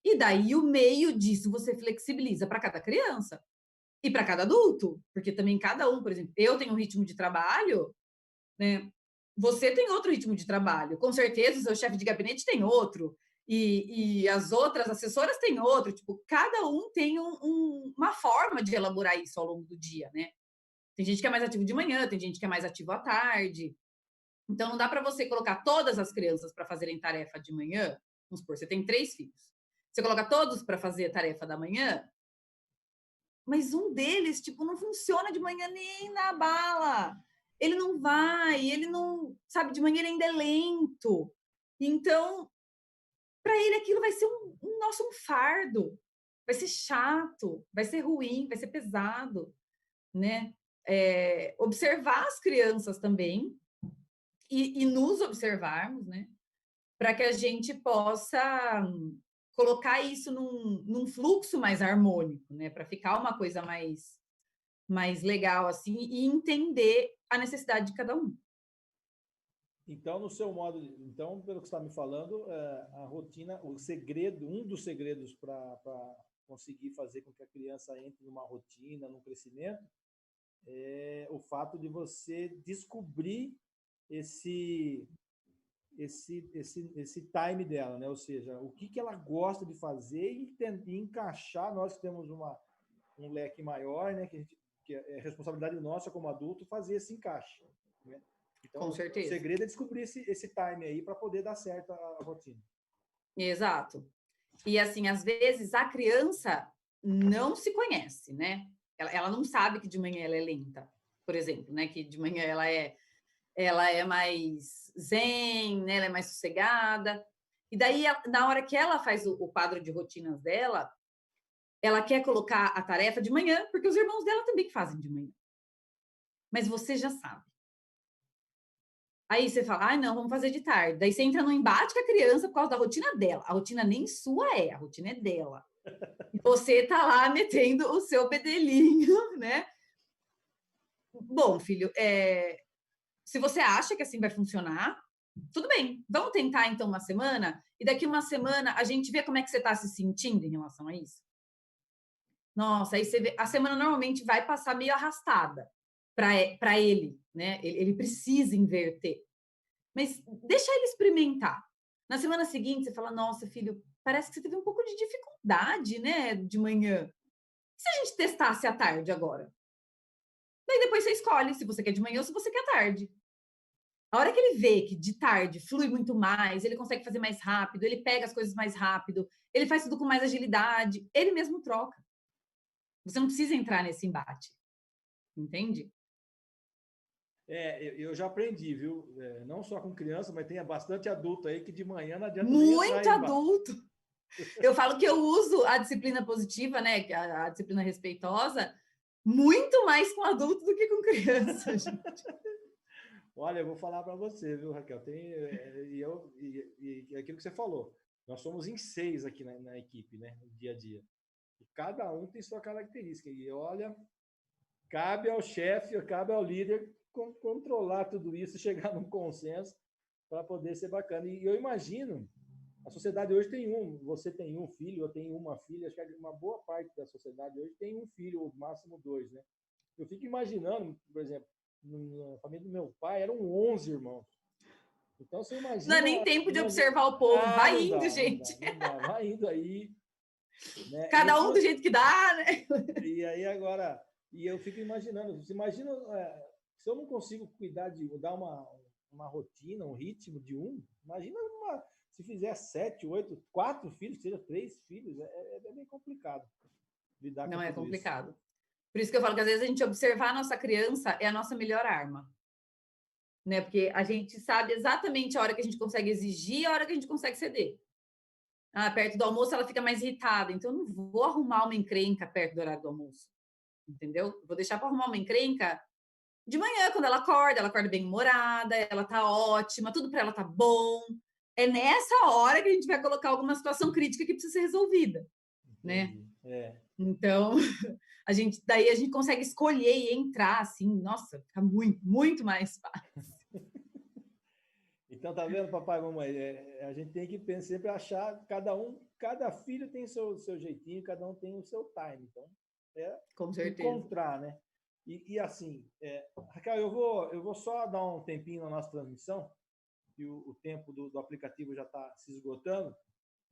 e daí o meio disso você flexibiliza para cada criança e para cada adulto, porque também cada um, por exemplo, eu tenho um ritmo de trabalho, né? Você tem outro ritmo de trabalho, com certeza o seu chefe de gabinete tem outro, e as outras assessoras têm outro, tipo, cada um tem uma forma de elaborar isso ao longo do dia, né? Tem gente que é mais ativo de manhã, tem gente que é mais ativo à tarde. Então, não dá para você colocar todas as crianças para fazerem tarefa de manhã. Vamos supor, você tem 3 filhos. Você coloca todos para fazer a tarefa da manhã, mas um deles, tipo, não funciona de manhã nem na bala. Ele não vai, ele não... Sabe, de manhã ele ainda é lento. Então, para ele aquilo vai ser um fardo. Vai ser chato, vai ser ruim, vai ser pesado, né? Observar as crianças também e nos observarmos, né? Para que a gente possa colocar isso num fluxo mais harmônico, né? Para ficar uma coisa mais legal, assim, e entender a necessidade de cada um. Então, no seu modo, então, pelo que você está me falando, a rotina, o segredo, um dos segredos para conseguir fazer com que a criança entre numa rotina, num crescimento, é o fato de você descobrir esse time dela, né? Ou seja, o que ela gosta de fazer e encaixar. Nós que temos um leque maior, né? Que é responsabilidade nossa como adulto fazer esse encaixe, né? Então, com certeza. O segredo é descobrir esse time aí para poder dar certo a rotina. Exato. E assim, às vezes a criança não se conhece, né? Ela não sabe que de manhã ela é lenta, por exemplo, né? Que de manhã ela é mais zen, né? Ela é mais sossegada. E daí, na hora que ela faz o quadro de rotinas dela, ela quer colocar a tarefa de manhã, porque os irmãos dela também fazem de manhã. Mas você já sabe. Aí você fala, não, vamos fazer de tarde. Daí você entra no embate com a criança por causa da rotina dela. A rotina nem sua a rotina é dela. E você tá lá metendo o seu bedelhinho, né? Bom, filho, se você acha que assim vai funcionar, tudo bem. Vamos tentar, então, uma semana? E daqui uma semana a gente vê como é que você está se sentindo em relação a isso? Nossa, aí você vê, a semana normalmente vai passar meio arrastada para ele, né? Ele precisa inverter. Mas deixa ele experimentar. Na semana seguinte, você fala, nossa, filho, parece que você teve um pouco de dificuldade, né, de manhã. E se a gente testasse à tarde agora? Daí depois você escolhe se você quer de manhã ou se você quer à tarde. A hora que ele vê que de tarde flui muito mais, ele consegue fazer mais rápido, ele pega as coisas mais rápido, ele faz tudo com mais agilidade, ele mesmo troca. Você não precisa entrar nesse embate, entende? Eu já aprendi, viu? Não só com criança, mas tem bastante adulto aí que de manhã não adianta nem entrar Muito em embate. adulto. Eu falo que eu uso a disciplina positiva, né? A disciplina respeitosa, muito mais com adulto do que com criança, gente. Olha, eu vou falar para você, viu, Raquel? E aquilo que você falou. Nós somos em 6 aqui na equipe, né? No dia a dia. E cada um tem sua característica. E olha, cabe ao chefe, cabe ao líder controlar tudo isso, chegar num consenso para poder ser bacana. E eu imagino, a sociedade hoje você tem um filho, eu tenho uma filha, acho que uma boa parte da sociedade hoje tem um filho, ou máximo 2, né? Eu fico imaginando, por exemplo, na família do meu pai eram 11 irmãos. Então você imagina. Não é nem tempo de observar o povo, vai indo, gente. Não dá, vai indo aí. Né? Cada um do jeito que dá, né? E aí agora, eu fico imaginando, você imagina, se eu não consigo cuidar dar uma rotina, um ritmo de imagina se fizer 7, 8, 4 filhos, seja 3 filhos, é bem complicado lidar Não com é tudo complicado. isso. Por isso que eu falo que às vezes a gente observar a nossa criança é a nossa melhor arma. Né? Porque a gente sabe exatamente a hora que a gente consegue exigir e a hora que a gente consegue ceder. Perto do almoço ela fica mais irritada, então eu não vou arrumar uma encrenca perto do horário do almoço. Entendeu? Vou deixar para arrumar uma encrenca de manhã, quando ela acorda bem-humorada, ela tá ótima, tudo para ela tá bom. É nessa hora que a gente vai colocar alguma situação crítica que precisa ser resolvida, né? Então, daí a gente consegue escolher e entrar assim, nossa, fica muito, muito mais fácil. Então, tá vendo, papai e mamãe? A gente tem que sempre achar, cada filho tem seu jeitinho, cada um tem o seu time. Então, com certeza. Encontrar, né? E assim, Raquel, eu vou só dar um tempinho na nossa transmissão, que o tempo do aplicativo já está se esgotando,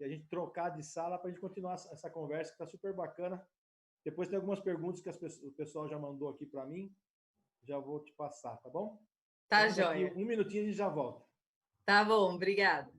e a gente trocar de sala para a gente continuar essa conversa, que está super bacana. Depois tem algumas perguntas que o pessoal já mandou aqui para mim, já vou te passar, tá bom? Tá, então, joia. Um minutinho a gente já volta. Tá bom, obrigada.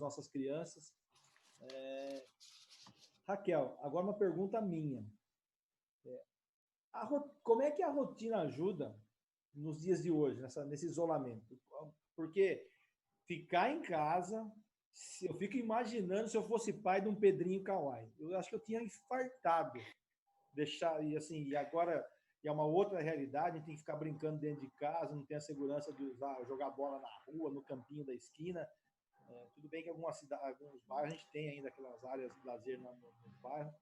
nossas crianças. Raquel, agora uma pergunta minha. Como é que a rotina ajuda nos dias de hoje, nesse isolamento? Porque ficar em casa, eu fico imaginando se eu fosse pai de um Pedrinho Kawai. Eu acho que eu tinha infartado. E assim, e agora é uma outra realidade, a gente tem que ficar brincando dentro de casa, não tem a segurança de jogar bola na rua, no campinho da esquina. Tudo bem que alguns bairros a gente tem ainda aquelas áreas de lazer no bairro.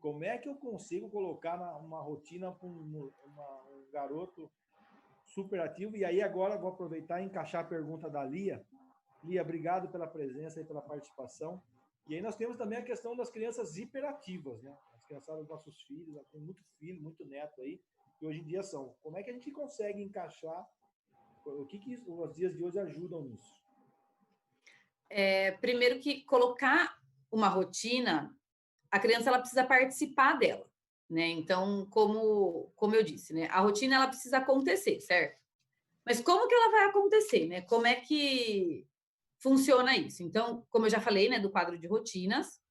Como é que eu consigo colocar uma rotina para um garoto super ativo? E aí agora vou aproveitar e encaixar a pergunta da Lia. Lia, obrigado pela presença e pela participação. E aí nós temos também a questão das crianças hiperativas, né? As crianças dos nossos filhos, tem muito filho, muito neto aí, que hoje em dia são. Como é que a gente consegue encaixar? O que os dias de hoje ajudam nisso? Primeiro que colocar uma rotina, a criança ela precisa participar dela, né? Então, como eu disse, né? A rotina ela precisa acontecer, certo? Mas como que ela vai acontecer, né? Como é que funciona isso? Então, como eu já falei, né, do quadro de rotinas,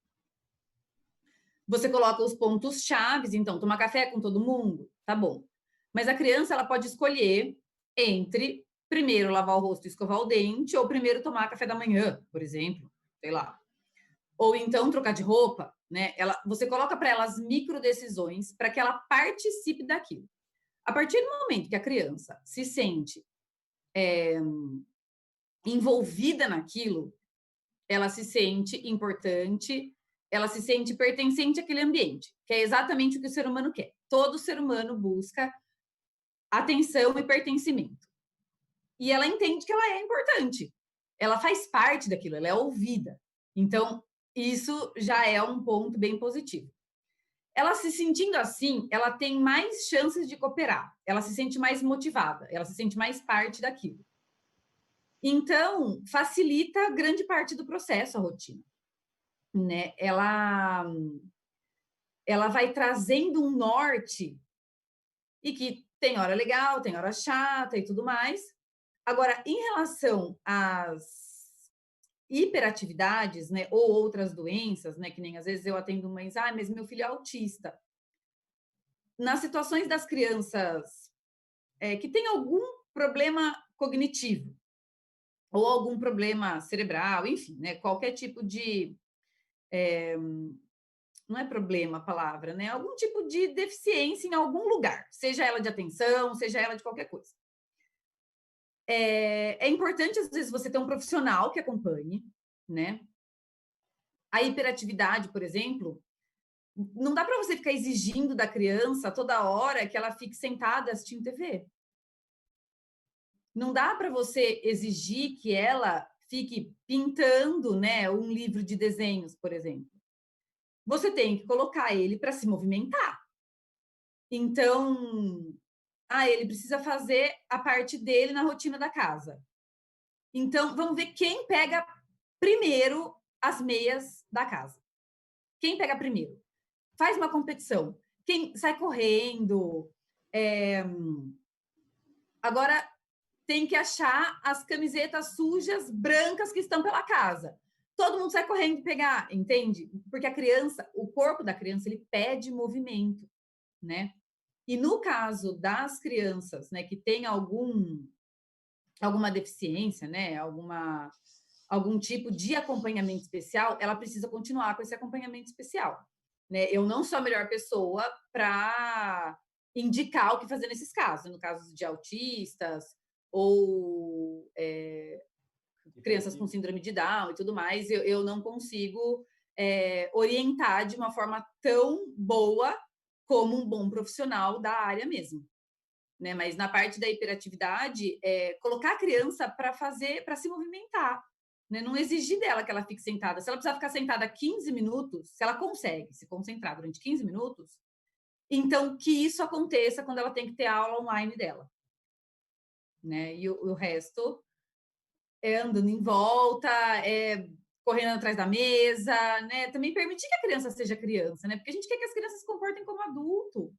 você coloca os pontos chaves, então, tomar café com todo mundo, tá bom. Mas a criança ela pode escolher entre primeiro lavar o rosto e escovar o dente ou primeiro tomar café da manhã, por exemplo, sei lá. Ou então trocar de roupa, né? Você coloca para ela as micro decisões para que ela participe daquilo. A partir do momento que a criança se sente envolvida naquilo, ela se sente importante, ela se sente pertencente àquele ambiente, que é exatamente o que o ser humano quer. Todo ser humano busca atenção e pertencimento. E ela entende que ela é importante. Ela faz parte daquilo, ela é ouvida. Então, isso já é um ponto bem positivo. Ela se sentindo assim, ela tem mais chances de cooperar, ela se sente mais motivada, ela se sente mais parte daquilo. Então, facilita grande parte do processo a rotina, né? Ela vai trazendo um norte e que tem hora legal, tem hora chata e tudo mais. Agora, em relação às hiperatividades, né, ou outras doenças, né, que nem às vezes eu atendo mães, mas meu filho é autista. Nas situações das crianças que tem algum problema cognitivo ou algum problema cerebral, enfim, né, qualquer tipo de não é problema a palavra, né? Algum tipo de deficiência em algum lugar, seja ela de atenção, seja ela de qualquer coisa. É importante, às vezes, você ter um profissional que acompanhe, né? A hiperatividade, por exemplo, não dá para você ficar exigindo da criança toda hora que ela fique sentada assistindo TV. Não dá para você exigir que ela fique pintando, né, um livro de desenhos, por exemplo. Você tem que colocar ele para se movimentar. Então, ele precisa fazer a parte dele na rotina da casa. Então, vamos ver quem pega primeiro as meias da casa. Quem pega primeiro? Faz uma competição. Quem sai correndo. Agora, tem que achar as camisetas sujas, brancas, que estão pela casa. Todo mundo sai correndo pegar, entende? Porque a criança, o corpo da criança, ele pede movimento, né? E no caso das crianças, né, que tem alguma deficiência, né, algum tipo de acompanhamento especial, ela precisa continuar com esse acompanhamento especial, né? Eu não sou a melhor pessoa para indicar o que fazer nesses casos, no caso de autistas ou crianças com síndrome de Down e tudo mais, eu não consigo orientar de uma forma tão boa como um bom profissional da área mesmo, né? Mas na parte da hiperatividade, colocar a criança para se movimentar, né? Não exigir dela que ela fique sentada. Se ela precisar ficar sentada 15 minutos, se ela consegue se concentrar durante 15 minutos, então que isso aconteça quando ela tem que ter a aula online dela, né? E o resto andando em volta, correndo atrás da mesa, né? Também permitir que a criança seja criança, né? Porque a gente quer que as crianças se comportem como adulto,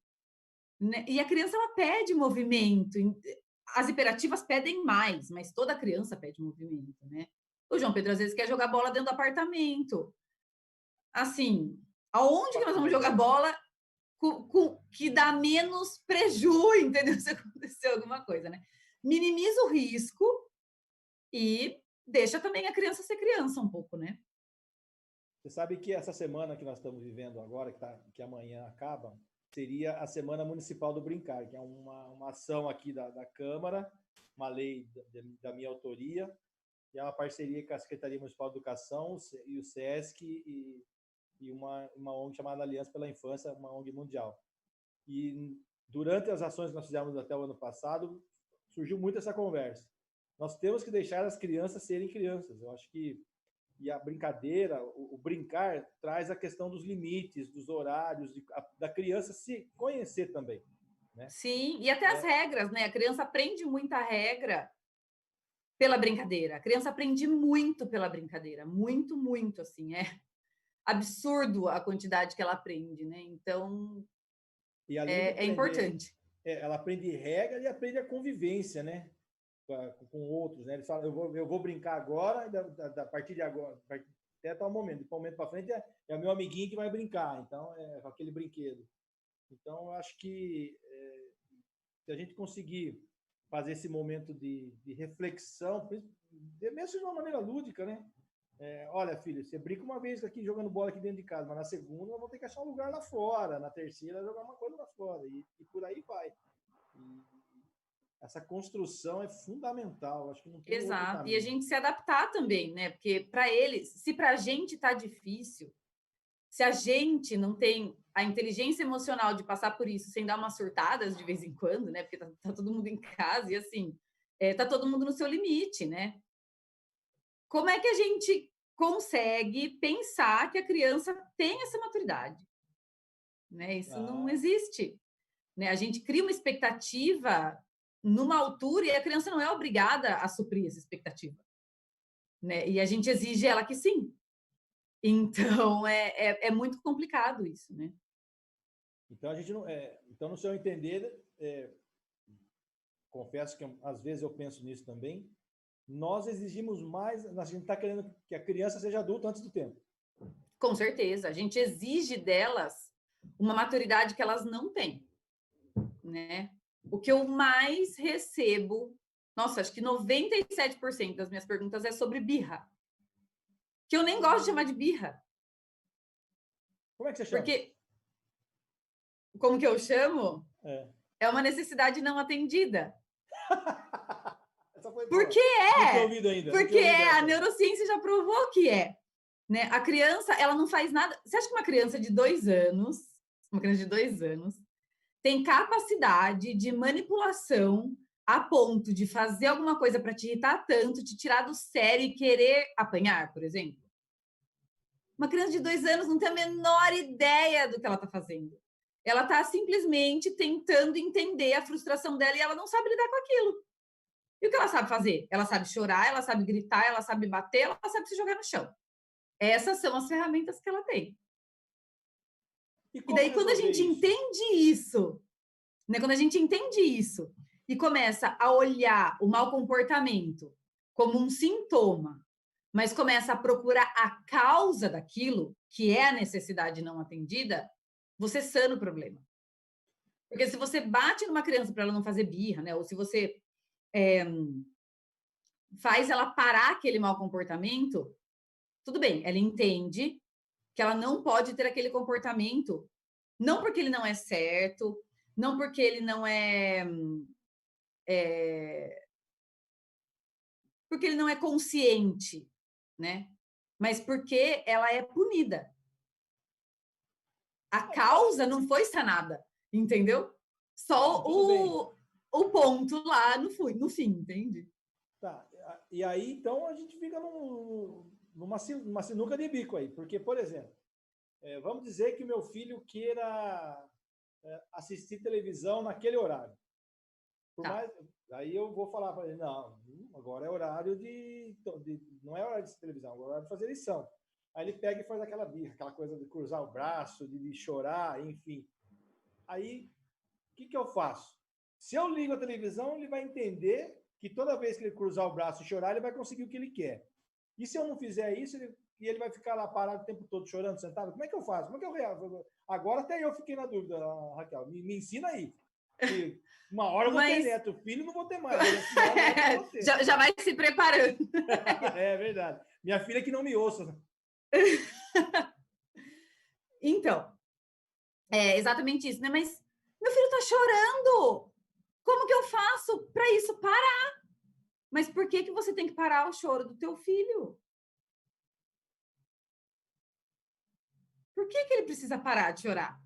né? E a criança, ela pede movimento. As hiperativas pedem mais, mas toda criança pede movimento, né? O João Pedro, às vezes, quer jogar bola dentro do apartamento. Assim, aonde que nós vamos jogar bola que dá menos prejuízo, entendeu? Se acontecer alguma coisa, né? Minimiza o risco e deixa também a criança ser criança um pouco, né? Você sabe que essa semana que nós estamos vivendo agora, que amanhã acaba, seria a Semana Municipal do Brincar, que é uma ação aqui da Câmara, uma lei da minha autoria, e é uma parceria com a Secretaria Municipal de Educação e o SESC e uma ONG chamada Aliança pela Infância, uma ONG mundial. E durante as ações que nós fizemos até o ano passado, surgiu muito essa conversa. Nós temos que deixar as crianças serem crianças. Eu acho que e a brincadeira, o brincar, traz a questão dos limites, dos horários, da criança se conhecer também. Né? Sim, e até as regras, né? A criança aprende muita regra pela brincadeira. A criança aprende muito pela brincadeira. Muito, muito, assim. É absurdo a quantidade que ela aprende, né? Então, é importante. Ela aprende regra e aprende a convivência, né? Com outros, né? Eles falam, eu vou brincar agora, a partir de agora, até tal momento. Do momento para frente é o meu amiguinho que vai brincar, então é aquele brinquedo. Então, eu acho que se a gente conseguir fazer esse momento de reflexão, mesmo de uma maneira lúdica, né? Olha, filho, você brinca uma vez aqui jogando bola aqui dentro de casa, mas na segunda eu vou ter que achar um lugar lá fora, na terceira jogar uma coisa lá fora, e por aí vai. Essa construção é fundamental, acho que não tem outro caminho. Exato, e a gente se adaptar também, né? Porque para eles, se para a gente está difícil, se a gente não tem a inteligência emocional de passar por isso sem dar umas surtadas de vez em quando, né? Porque tá todo mundo em casa e assim, tá todo mundo no seu limite, né? Como é que a gente consegue pensar que a criança tem essa maturidade? Né? Isso não existe. Né? A gente cria uma expectativa numa altura e a criança não é obrigada a suprir essa expectativa. Né? E a gente exige ela que sim. Então, é muito complicado isso, né? Então, a gente não, então, no seu entender, confesso que às vezes eu penso nisso também, nós exigimos mais, a gente está querendo que a criança seja adulta antes do tempo. Com certeza, a gente exige delas uma maturidade que elas não têm, né? O que eu mais recebo, nossa, acho que 97% das minhas perguntas é sobre birra, que eu nem gosto de chamar de birra. Como é que você chama? Porque, como que eu chamo? É uma necessidade não atendida. Porque a neurociência já provou que é. Né? A criança, ela não faz nada. Você acha que uma criança de 2 anos, tem capacidade de manipulação a ponto de fazer alguma coisa para te irritar tanto, te tirar do sério e querer apanhar, por exemplo? Uma criança de 2 anos não tem a menor ideia do que ela está fazendo. Ela está simplesmente tentando entender a frustração dela e ela não sabe lidar com aquilo. E o que ela sabe fazer? Ela sabe chorar, ela sabe gritar, ela sabe bater, ela sabe se jogar no chão. Essas são as ferramentas que ela tem. E daí, quando a gente entende isso, né? Quando a gente entende isso e começa a olhar o mau comportamento como um sintoma, mas começa a procurar a causa daquilo, que é a necessidade não atendida, você sana o problema. Porque se você bate numa criança para ela não fazer birra, né? Ou se você faz ela parar aquele mau comportamento, tudo bem, ela entende que ela não pode ter aquele comportamento, não porque ele não é certo, não porque ele não porque ele não é consciente, né? Mas porque ela é punida. A causa não foi sanada, entendeu? Só o ponto lá no fim, entende? Tá. E aí, então, a gente fica numa sinuca de bico aí. Porque, por exemplo, vamos dizer que meu filho queira assistir televisão naquele horário. Aí eu vou falar para ele, não, agora é horário não é horário de assistir televisão, agora é horário de fazer lição. Aí ele pega e faz aquela birra, aquela coisa de cruzar o braço, de chorar, enfim. Aí, o que eu faço? Se eu ligo a televisão, ele vai entender que toda vez que ele cruzar o braço e chorar, ele vai conseguir o que ele quer. E se eu não fizer isso, ele vai ficar lá parado o tempo todo chorando, sentado? Como é que eu faço? Como é que eu reajo? Agora até eu fiquei na dúvida, Raquel. Me ensina aí. Que uma hora eu vou ter neto, filho não vou ter mais. Uma hora neto eu vou ter. Já vai se preparando. É verdade. Minha filha que não me ouça. Então, é exatamente isso, né? Mas meu filho tá chorando. Como que eu faço para isso parar? Mas por que você tem que parar o choro do teu filho? Por que ele precisa parar de chorar?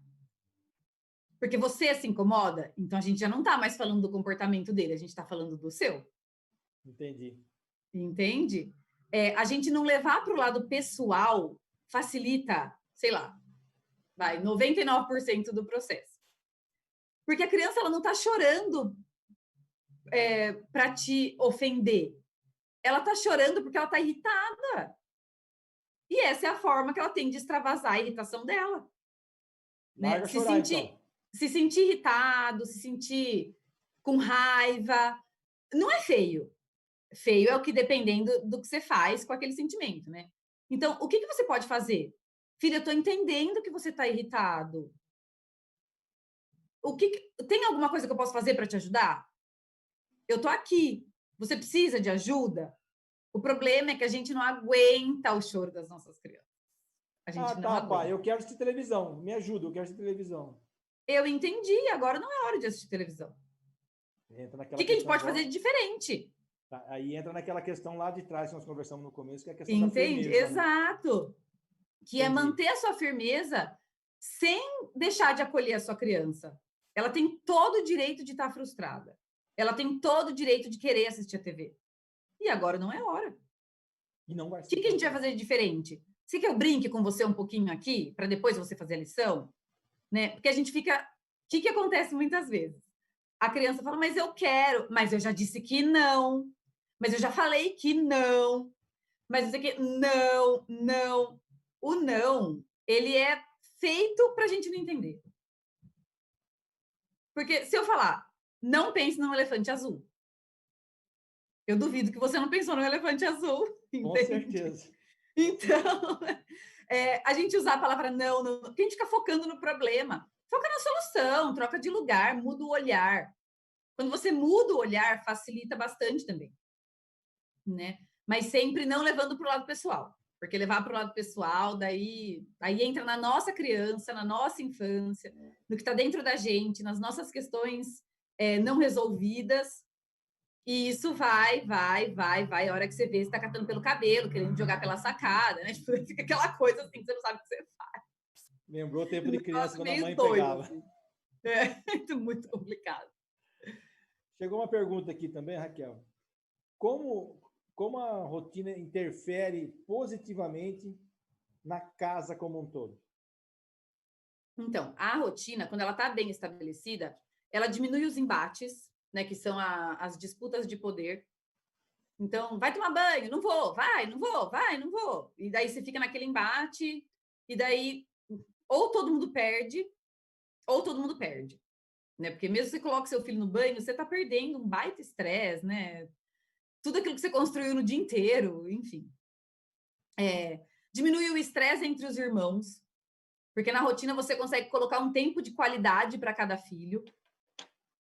Porque você se incomoda? Então a gente já não está mais falando do comportamento dele, a gente está falando do seu. Entendi. Entende? A gente não levar para o lado pessoal facilita, sei lá, 99% do processo. Porque a criança ela não está chorando para te ofender. Ela está chorando porque ela está irritada. E essa é a forma que ela tem de extravasar a irritação dela. Né? Se sentir irritado, se sentir com raiva, não é feio. Feio é o que dependendo do que você faz com aquele sentimento, né? Então, o que você pode fazer? Filha, eu estou entendendo que você está irritado. Tem alguma coisa que eu posso fazer para te ajudar? Eu estou aqui. Você precisa de ajuda? O problema é que a gente não aguenta o choro das nossas crianças. A gente não aguenta. Pai, eu quero assistir televisão. Me ajuda, eu quero assistir televisão. Eu entendi, agora não é hora de assistir televisão. O que a gente pode fazer de diferente? Aí entra naquela questão lá de trás que nós conversamos no começo, que é a questão da firmeza. Exato. Né? Que é manter a sua firmeza sem deixar de acolher a sua criança. Ela tem todo o direito de estar frustrada. Ela tem todo o direito de querer assistir a TV. E agora não é hora. E não vai ser. O que a gente vai fazer de diferente? Você quer que eu brinque com você um pouquinho aqui, para depois você fazer a lição? Né? Porque a gente fica... O que acontece muitas vezes? A criança fala, mas eu quero, mas eu já disse que não, mas eu já falei que não, mas isso aqui, não. O não, ele é feito para a gente não entender. Porque se eu falar, não pense num elefante azul, eu duvido que você não pensou no elefante azul. Entende? Com certeza. Então, a gente usar a palavra não, porque a gente fica focando no problema. Foca na solução, troca de lugar, muda o olhar. Quando você muda o olhar, facilita bastante também. Né? Mas sempre não levando para o lado pessoal. Porque levar para o lado pessoal, daí entra na nossa criança, na nossa infância, no que está dentro da gente, nas nossas questões não resolvidas. E isso vai. A hora que você vê, você está catando pelo cabelo, querendo jogar pela sacada, né? Tipo, fica aquela coisa assim que você não sabe o que você faz. Lembrou o tempo de criança quando a mãe doido, pegava. Assim. Muito complicado. Chegou uma pergunta aqui também, Raquel. Como a rotina interfere positivamente na casa como um todo? Então, a rotina, quando ela está bem estabelecida, ela diminui os embates, né, que são as disputas de poder. Então, vai tomar banho, não vou, vai, não vou, vai, não vou. E daí você fica naquele embate, e daí ou todo mundo perde, ou todo mundo perde. Né? Porque mesmo que você coloque seu filho no banho, você está perdendo um baita estresse, né? Tudo aquilo que você construiu no dia inteiro, enfim. Diminui o estresse entre os irmãos, porque na rotina você consegue colocar um tempo de qualidade para cada filho,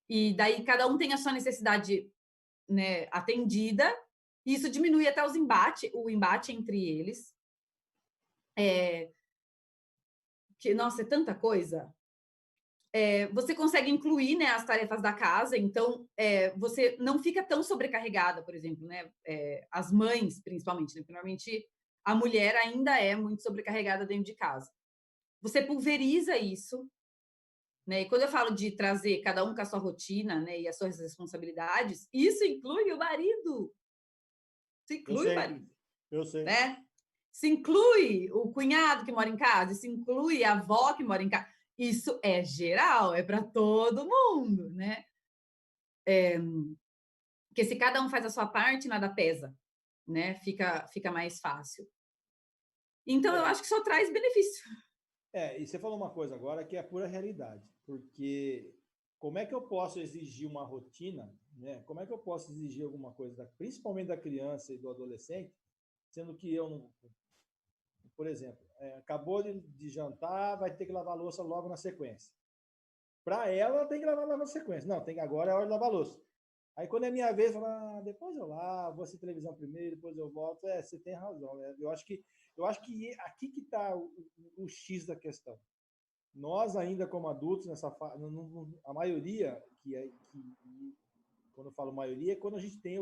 e daí cada um tem a sua necessidade, né, atendida, e isso diminui até o embate entre eles. Nossa, é tanta coisa. Você consegue incluir, né, as tarefas da casa, então você não fica tão sobrecarregada, por exemplo, né? As mães, principalmente, né? Porque normalmente a mulher ainda é muito sobrecarregada dentro de casa. Você pulveriza isso, né? E quando eu falo de trazer cada um com a sua rotina, né, e as suas responsabilidades, isso inclui o marido. Isso inclui o marido. Eu sei. Né? Se inclui o cunhado que mora em casa, isso inclui a avó que mora em casa. Isso é geral, é para todo mundo, né? Porque se cada um faz a sua parte, nada pesa, né? Fica mais fácil. Então, eu acho que só traz benefício. E você falou uma coisa agora que é a pura realidade, porque como é que eu posso exigir uma rotina, né? Como é que eu posso exigir alguma coisa, principalmente da criança e do adolescente, sendo que eu não... Por exemplo, acabou de jantar, vai ter que lavar a louça logo na sequência. Para ela, tem que lavar logo na sequência. Não, agora é a hora de lavar a louça. Aí, quando é minha vez, fala, depois eu lavo, vou assistir televisão primeiro, depois eu volto. Você tem razão. Né? Eu acho que aqui que está o X da questão. Nós, ainda como adultos, a maioria, quando eu falo maioria, é quando a gente tem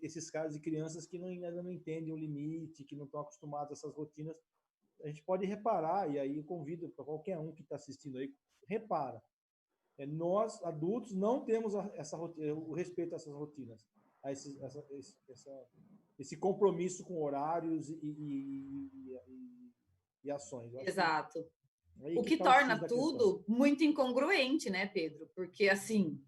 esses casos de crianças que ainda não entendem o limite, que não estão acostumados a essas rotinas. A gente pode reparar, e aí eu convido para qualquer um que está assistindo aí, repara. Nós, adultos, não temos o respeito a essas rotinas, a esse compromisso com horários e ações. Exato. O que que torna tudo muito incongruente, né, Pedro? Porque, assim,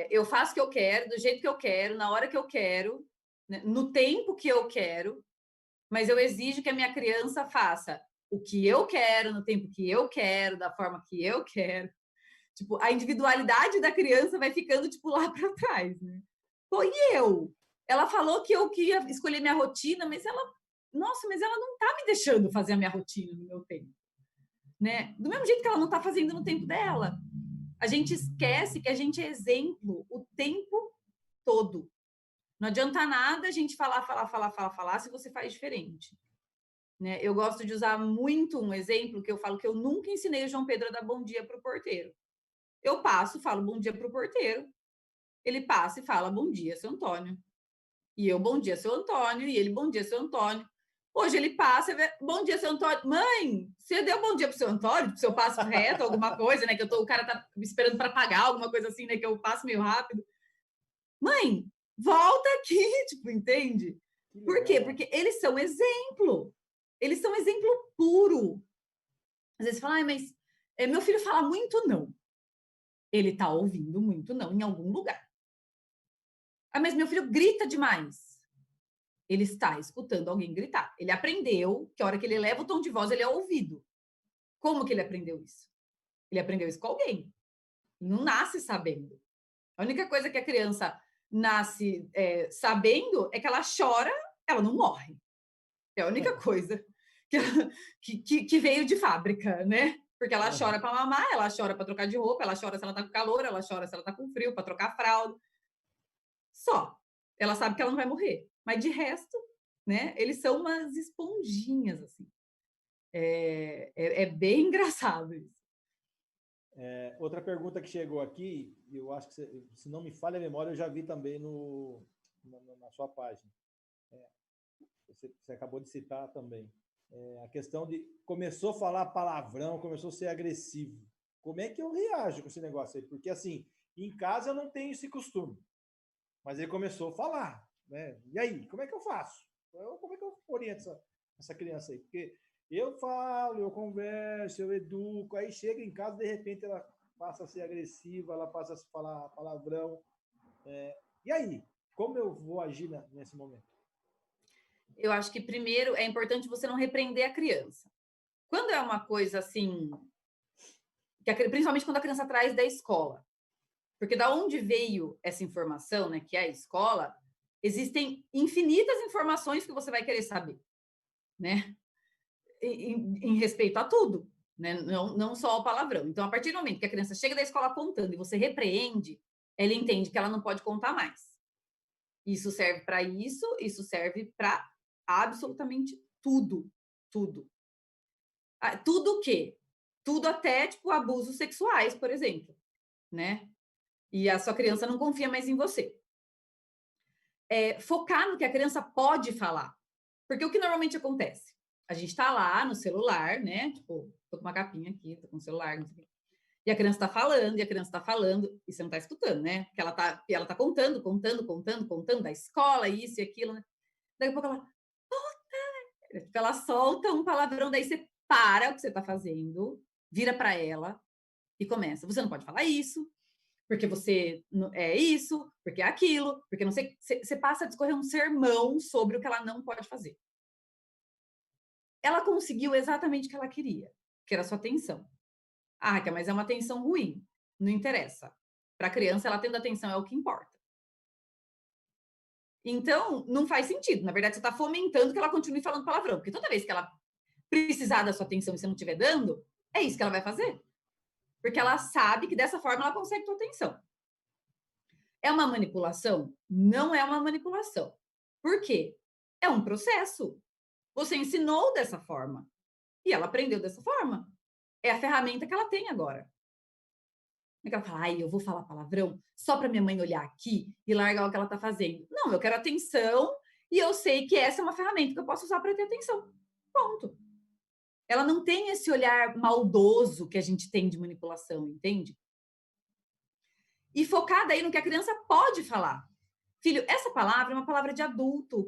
eu faço o que eu quero, do jeito que eu quero, na hora que eu quero, né, no tempo que eu quero, mas eu exijo que a minha criança faça o que eu quero, no tempo que eu quero, da forma que eu quero. Tipo, a individualidade da criança vai ficando, tipo, lá para trás, né? Pô, e eu? Ela falou que eu queria escolher minha rotina, mas ela não tá me deixando fazer a minha rotina no meu tempo, né? Do mesmo jeito que ela não tá fazendo no tempo dela. A gente esquece que a gente é exemplo o tempo todo. Não adianta nada a gente falar se você faz diferente. Né? Eu gosto de usar muito um exemplo que eu falo que eu nunca ensinei o João Pedro a dar bom dia para o porteiro. Eu passo, falo bom dia para o porteiro, ele passa e fala bom dia, seu Antônio. E eu, bom dia, seu Antônio, e ele, bom dia, seu Antônio. Hoje ele passa, bom dia, seu Antônio. Mãe, você deu bom dia pro seu Antônio? Pro seu passo reto, alguma coisa, né? Que o cara tá me esperando para pagar, alguma coisa assim, né? Que eu passo meio rápido. Mãe, volta aqui, tipo, entende? Por quê? Porque eles são exemplo. Eles são exemplo puro. Às vezes fala, mas meu filho fala muito não. Ele tá ouvindo muito não em algum lugar. Mas meu filho grita demais. Ele está escutando alguém gritar. Ele aprendeu que a hora que ele eleva o tom de voz, ele é ouvido. Como que ele aprendeu isso? Ele aprendeu isso com alguém. Ele não nasce sabendo. A única coisa que a criança nasce sabendo é que ela chora, ela não morre. É a única coisa que veio de fábrica, né? Porque ela chora para mamar, ela chora para trocar de roupa, ela chora se ela tá com calor, ela chora se ela tá com frio, para trocar fralda. Só. Ela sabe que ela não vai morrer. Mas de resto, né? Eles são umas esponjinhas, assim. É bem engraçado isso. Outra pergunta que chegou aqui, eu acho que, se não me falha a memória, eu já vi também na sua página. Você acabou de citar também. A questão de começou a falar palavrão, começou a ser agressivo. Como é que eu reajo com esse negócio aí? Porque, assim, em casa eu não tenho esse costume. Mas ele começou a falar, né? E aí, como é que eu faço? Como é que eu oriento essa criança aí? Porque eu falo, eu converso, eu educo, aí chega em casa, de repente ela passa a ser agressiva, ela passa a falar palavrão. E aí, como eu vou agir nesse momento? Eu acho que, primeiro, é importante você não repreender a criança. Quando é uma coisa assim, principalmente quando a criança traz da escola, porque da onde veio essa informação, né, que é a escola, existem infinitas informações que você vai querer saber, né, em respeito a tudo, né, não só ao palavrão. Então, a partir do momento que a criança chega da escola contando e você repreende, ela entende que ela não pode contar mais. Isso serve para isso serve para absolutamente tudo, tudo. Tudo o quê? Tudo até, tipo, abusos sexuais, por exemplo, né? E a sua criança não confia mais em você. Focar no que a criança pode falar. Porque o que normalmente acontece? A gente está lá no celular, né? Tipo, tô com uma capinha aqui, tô com o celular, não sei o quê. E a criança está falando, e você não está escutando, né? Porque ela tá contando da escola, isso e aquilo, né? Daqui a pouco ela, puta! Ela solta um palavrão, daí você para o que você está fazendo, vira para ela e começa. Você não pode falar isso, porque você é isso, porque é aquilo, porque não sei. Você passa a discorrer um sermão sobre o que ela não pode fazer. Ela conseguiu exatamente o que ela queria, que era a sua atenção. Raquel, mas é uma atenção ruim. Não interessa. Para a criança, ela tendo atenção é o que importa. Então, não faz sentido. Na verdade, você está fomentando que ela continue falando palavrão, porque toda vez que ela precisar da sua atenção e você não estiver dando, é isso que ela vai fazer. Porque ela sabe que dessa forma ela consegue tua atenção. É uma manipulação? Não é uma manipulação. Por quê? É um processo. Você ensinou dessa forma. E ela aprendeu dessa forma. É a ferramenta que ela tem agora. Não é que ela fala, ai, eu vou falar palavrão só para minha mãe olhar aqui e largar o que ela está fazendo. Não, eu quero atenção e eu sei que essa é uma ferramenta que eu posso usar para ter atenção. Ponto. Ela não tem esse olhar maldoso que a gente tem de manipulação, entende? E focada aí no que a criança pode falar. Filho, essa palavra é uma palavra de adulto.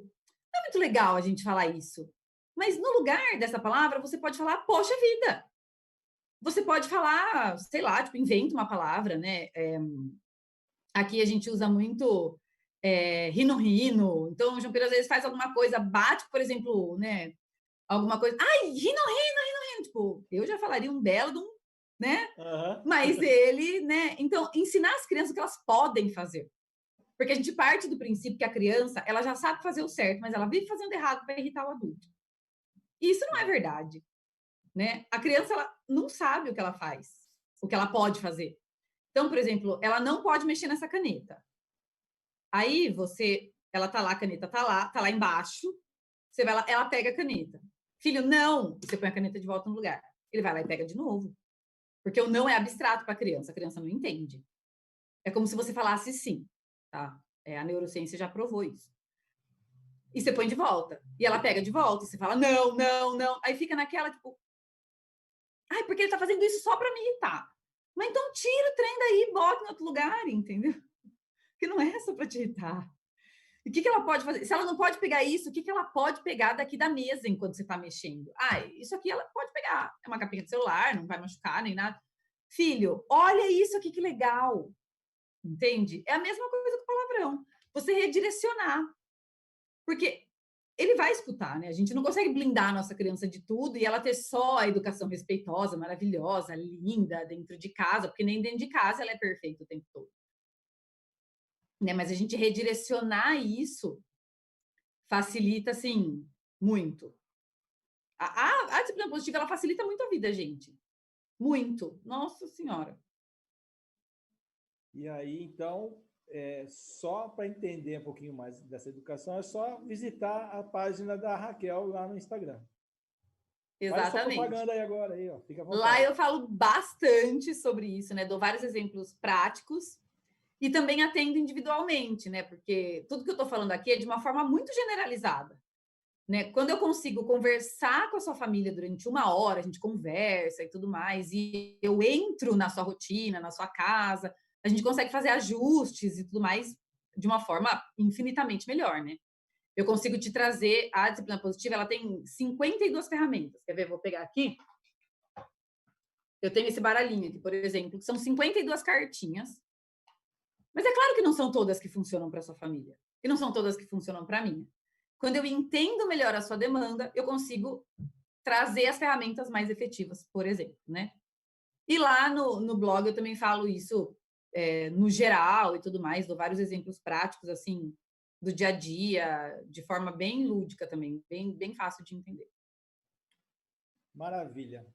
Não é muito legal a gente falar isso. Mas no lugar dessa palavra, você pode falar, poxa vida. Você pode falar, sei lá, tipo, inventa uma palavra, né? Aqui a gente usa muito rino-rino. Então, o João Pedro às vezes faz alguma coisa, bate, por exemplo, né? Alguma coisa. Ai, rino-rino. Tipo, eu já falaria um belo de um, né? Uhum. Mas ele, né? Então, ensinar as crianças o que elas podem fazer. Porque a gente parte do princípio que a criança, ela já sabe fazer o certo, mas ela vive fazendo errado para irritar o adulto. E isso não é verdade, né? A criança, ela não sabe o que ela faz, o que ela pode fazer. Então, por exemplo, ela não pode mexer nessa caneta. Aí ela tá lá, a caneta tá lá embaixo, você vai lá, ela pega a caneta. Filho, não! Você põe a caneta de volta no lugar. Ele vai lá e pega de novo. Porque o não é abstrato para a criança não entende. É como se você falasse sim, tá? A neurociência já provou isso. E você põe de volta. E ela pega de volta. E você fala, não, não, não. Aí fica naquela, tipo... Ai, porque ele tá fazendo isso só para me irritar. Mas então tira o trem daí e bota em outro lugar, entendeu? Porque não é só para te irritar. E o que ela pode fazer? Se ela não pode pegar isso, o que ela pode pegar daqui da mesa enquanto você está mexendo? Ah, isso aqui ela pode pegar. É uma capinha de celular, não vai machucar nem nada. Filho, olha isso aqui que legal. Entende? É a mesma coisa com o palavrão. Você redirecionar. Porque ele vai escutar, né? A gente não consegue blindar a nossa criança de tudo e ela ter só a educação respeitosa, maravilhosa, linda dentro de casa, porque nem dentro de casa ela é perfeita o tempo todo. Né? Mas a gente redirecionar isso facilita, assim, muito. A disciplina positiva, ela facilita muito a vida, gente. Muito. Nossa Senhora. E aí, então, só para entender um pouquinho mais dessa educação, é só visitar a página da Raquel lá no Instagram. Exatamente. Faz sua propaganda aí agora, aí, ó. Fica à vontade. Lá eu falo bastante sobre isso, né? Dou vários exemplos práticos e também atendo individualmente, né? Porque tudo que eu estou falando aqui é de uma forma muito generalizada. Né? Quando eu consigo conversar com a sua família durante 1 hora, a gente conversa e tudo mais, e eu entro na sua rotina, na sua casa, a gente consegue fazer ajustes e tudo mais de uma forma infinitamente melhor, né? Eu consigo te trazer a disciplina positiva, ela tem 52 ferramentas. Quer ver? Vou pegar aqui. Eu tenho esse baralhinho aqui, por exemplo, que são 52 cartinhas. Mas é claro que não são todas que funcionam para sua família. E não são todas que funcionam para mim. Quando eu entendo melhor a sua demanda, eu consigo trazer as ferramentas mais efetivas, por exemplo, né? E lá no blog eu também falo isso no geral e tudo mais, dou vários exemplos práticos, assim, do dia a dia, de forma bem lúdica também, bem fácil de entender. Maravilha.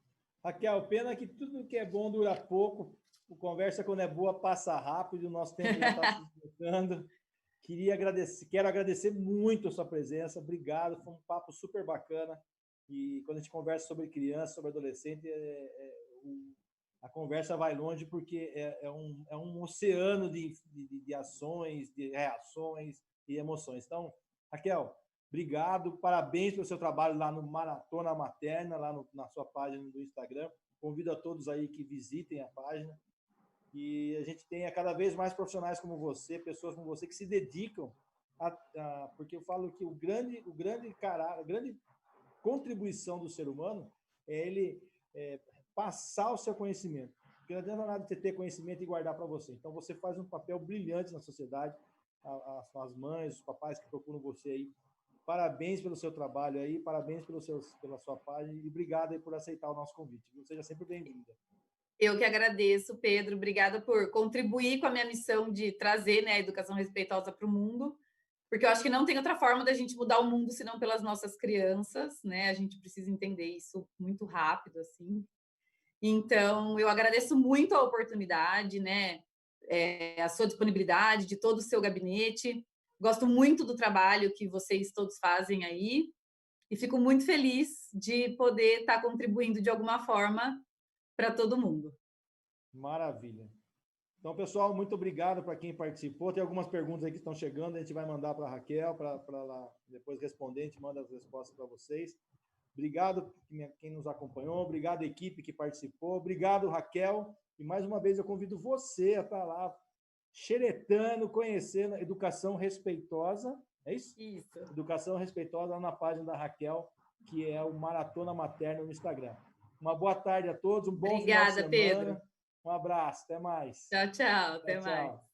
Raquel, pena que tudo que é bom dura pouco, o conversa quando é boa passa rápido, o nosso tempo já está se esgotando. Quero agradecer muito a sua presença, obrigado, foi um papo super bacana. E quando a gente conversa sobre criança, sobre adolescente, a conversa vai longe porque é um oceano de ações, de reações e emoções. Então, Raquel, obrigado, parabéns pelo seu trabalho lá no Maratona Materna, lá na sua página do Instagram. Convido a todos aí que visitem a página. E a gente tenha cada vez mais profissionais como você, pessoas como você que se dedicam porque eu falo que a grande contribuição do ser humano é ele passar o seu conhecimento. Porque não adianta nada você ter conhecimento e guardar para você. Então você faz um papel brilhante na sociedade, as mães, os papais que procuram você aí. Parabéns pelo seu trabalho aí, parabéns pela sua página e obrigado aí por aceitar o nosso convite. Seja sempre bem-vinda. Eu que agradeço, Pedro. Obrigada por contribuir com a minha missão de trazer, né, a educação respeitosa para o mundo, porque eu acho que não tem outra forma da gente mudar o mundo senão pelas nossas crianças, né? A gente precisa entender isso muito rápido, assim. Então, eu agradeço muito a oportunidade, né? A sua disponibilidade, de todo o seu gabinete. Gosto muito do trabalho que vocês todos fazem aí e fico muito feliz de poder estar contribuindo de alguma forma para todo mundo. Maravilha. Então, pessoal, muito obrigado para quem participou. Tem algumas perguntas aí que estão chegando, a gente vai mandar para a Raquel, para ela depois responder, a gente manda as respostas para vocês. Obrigado quem nos acompanhou, obrigado equipe que participou, obrigado Raquel, e mais uma vez eu convido você a estar lá xeretando, conhecendo Educação Respeitosa, é isso? Isso. Educação Respeitosa na página da Raquel, que é o Maratona Materna no Instagram. Uma boa tarde a todos, um bom final de semana. Pedro. Um abraço, até mais. Tchau, tchau, até mais.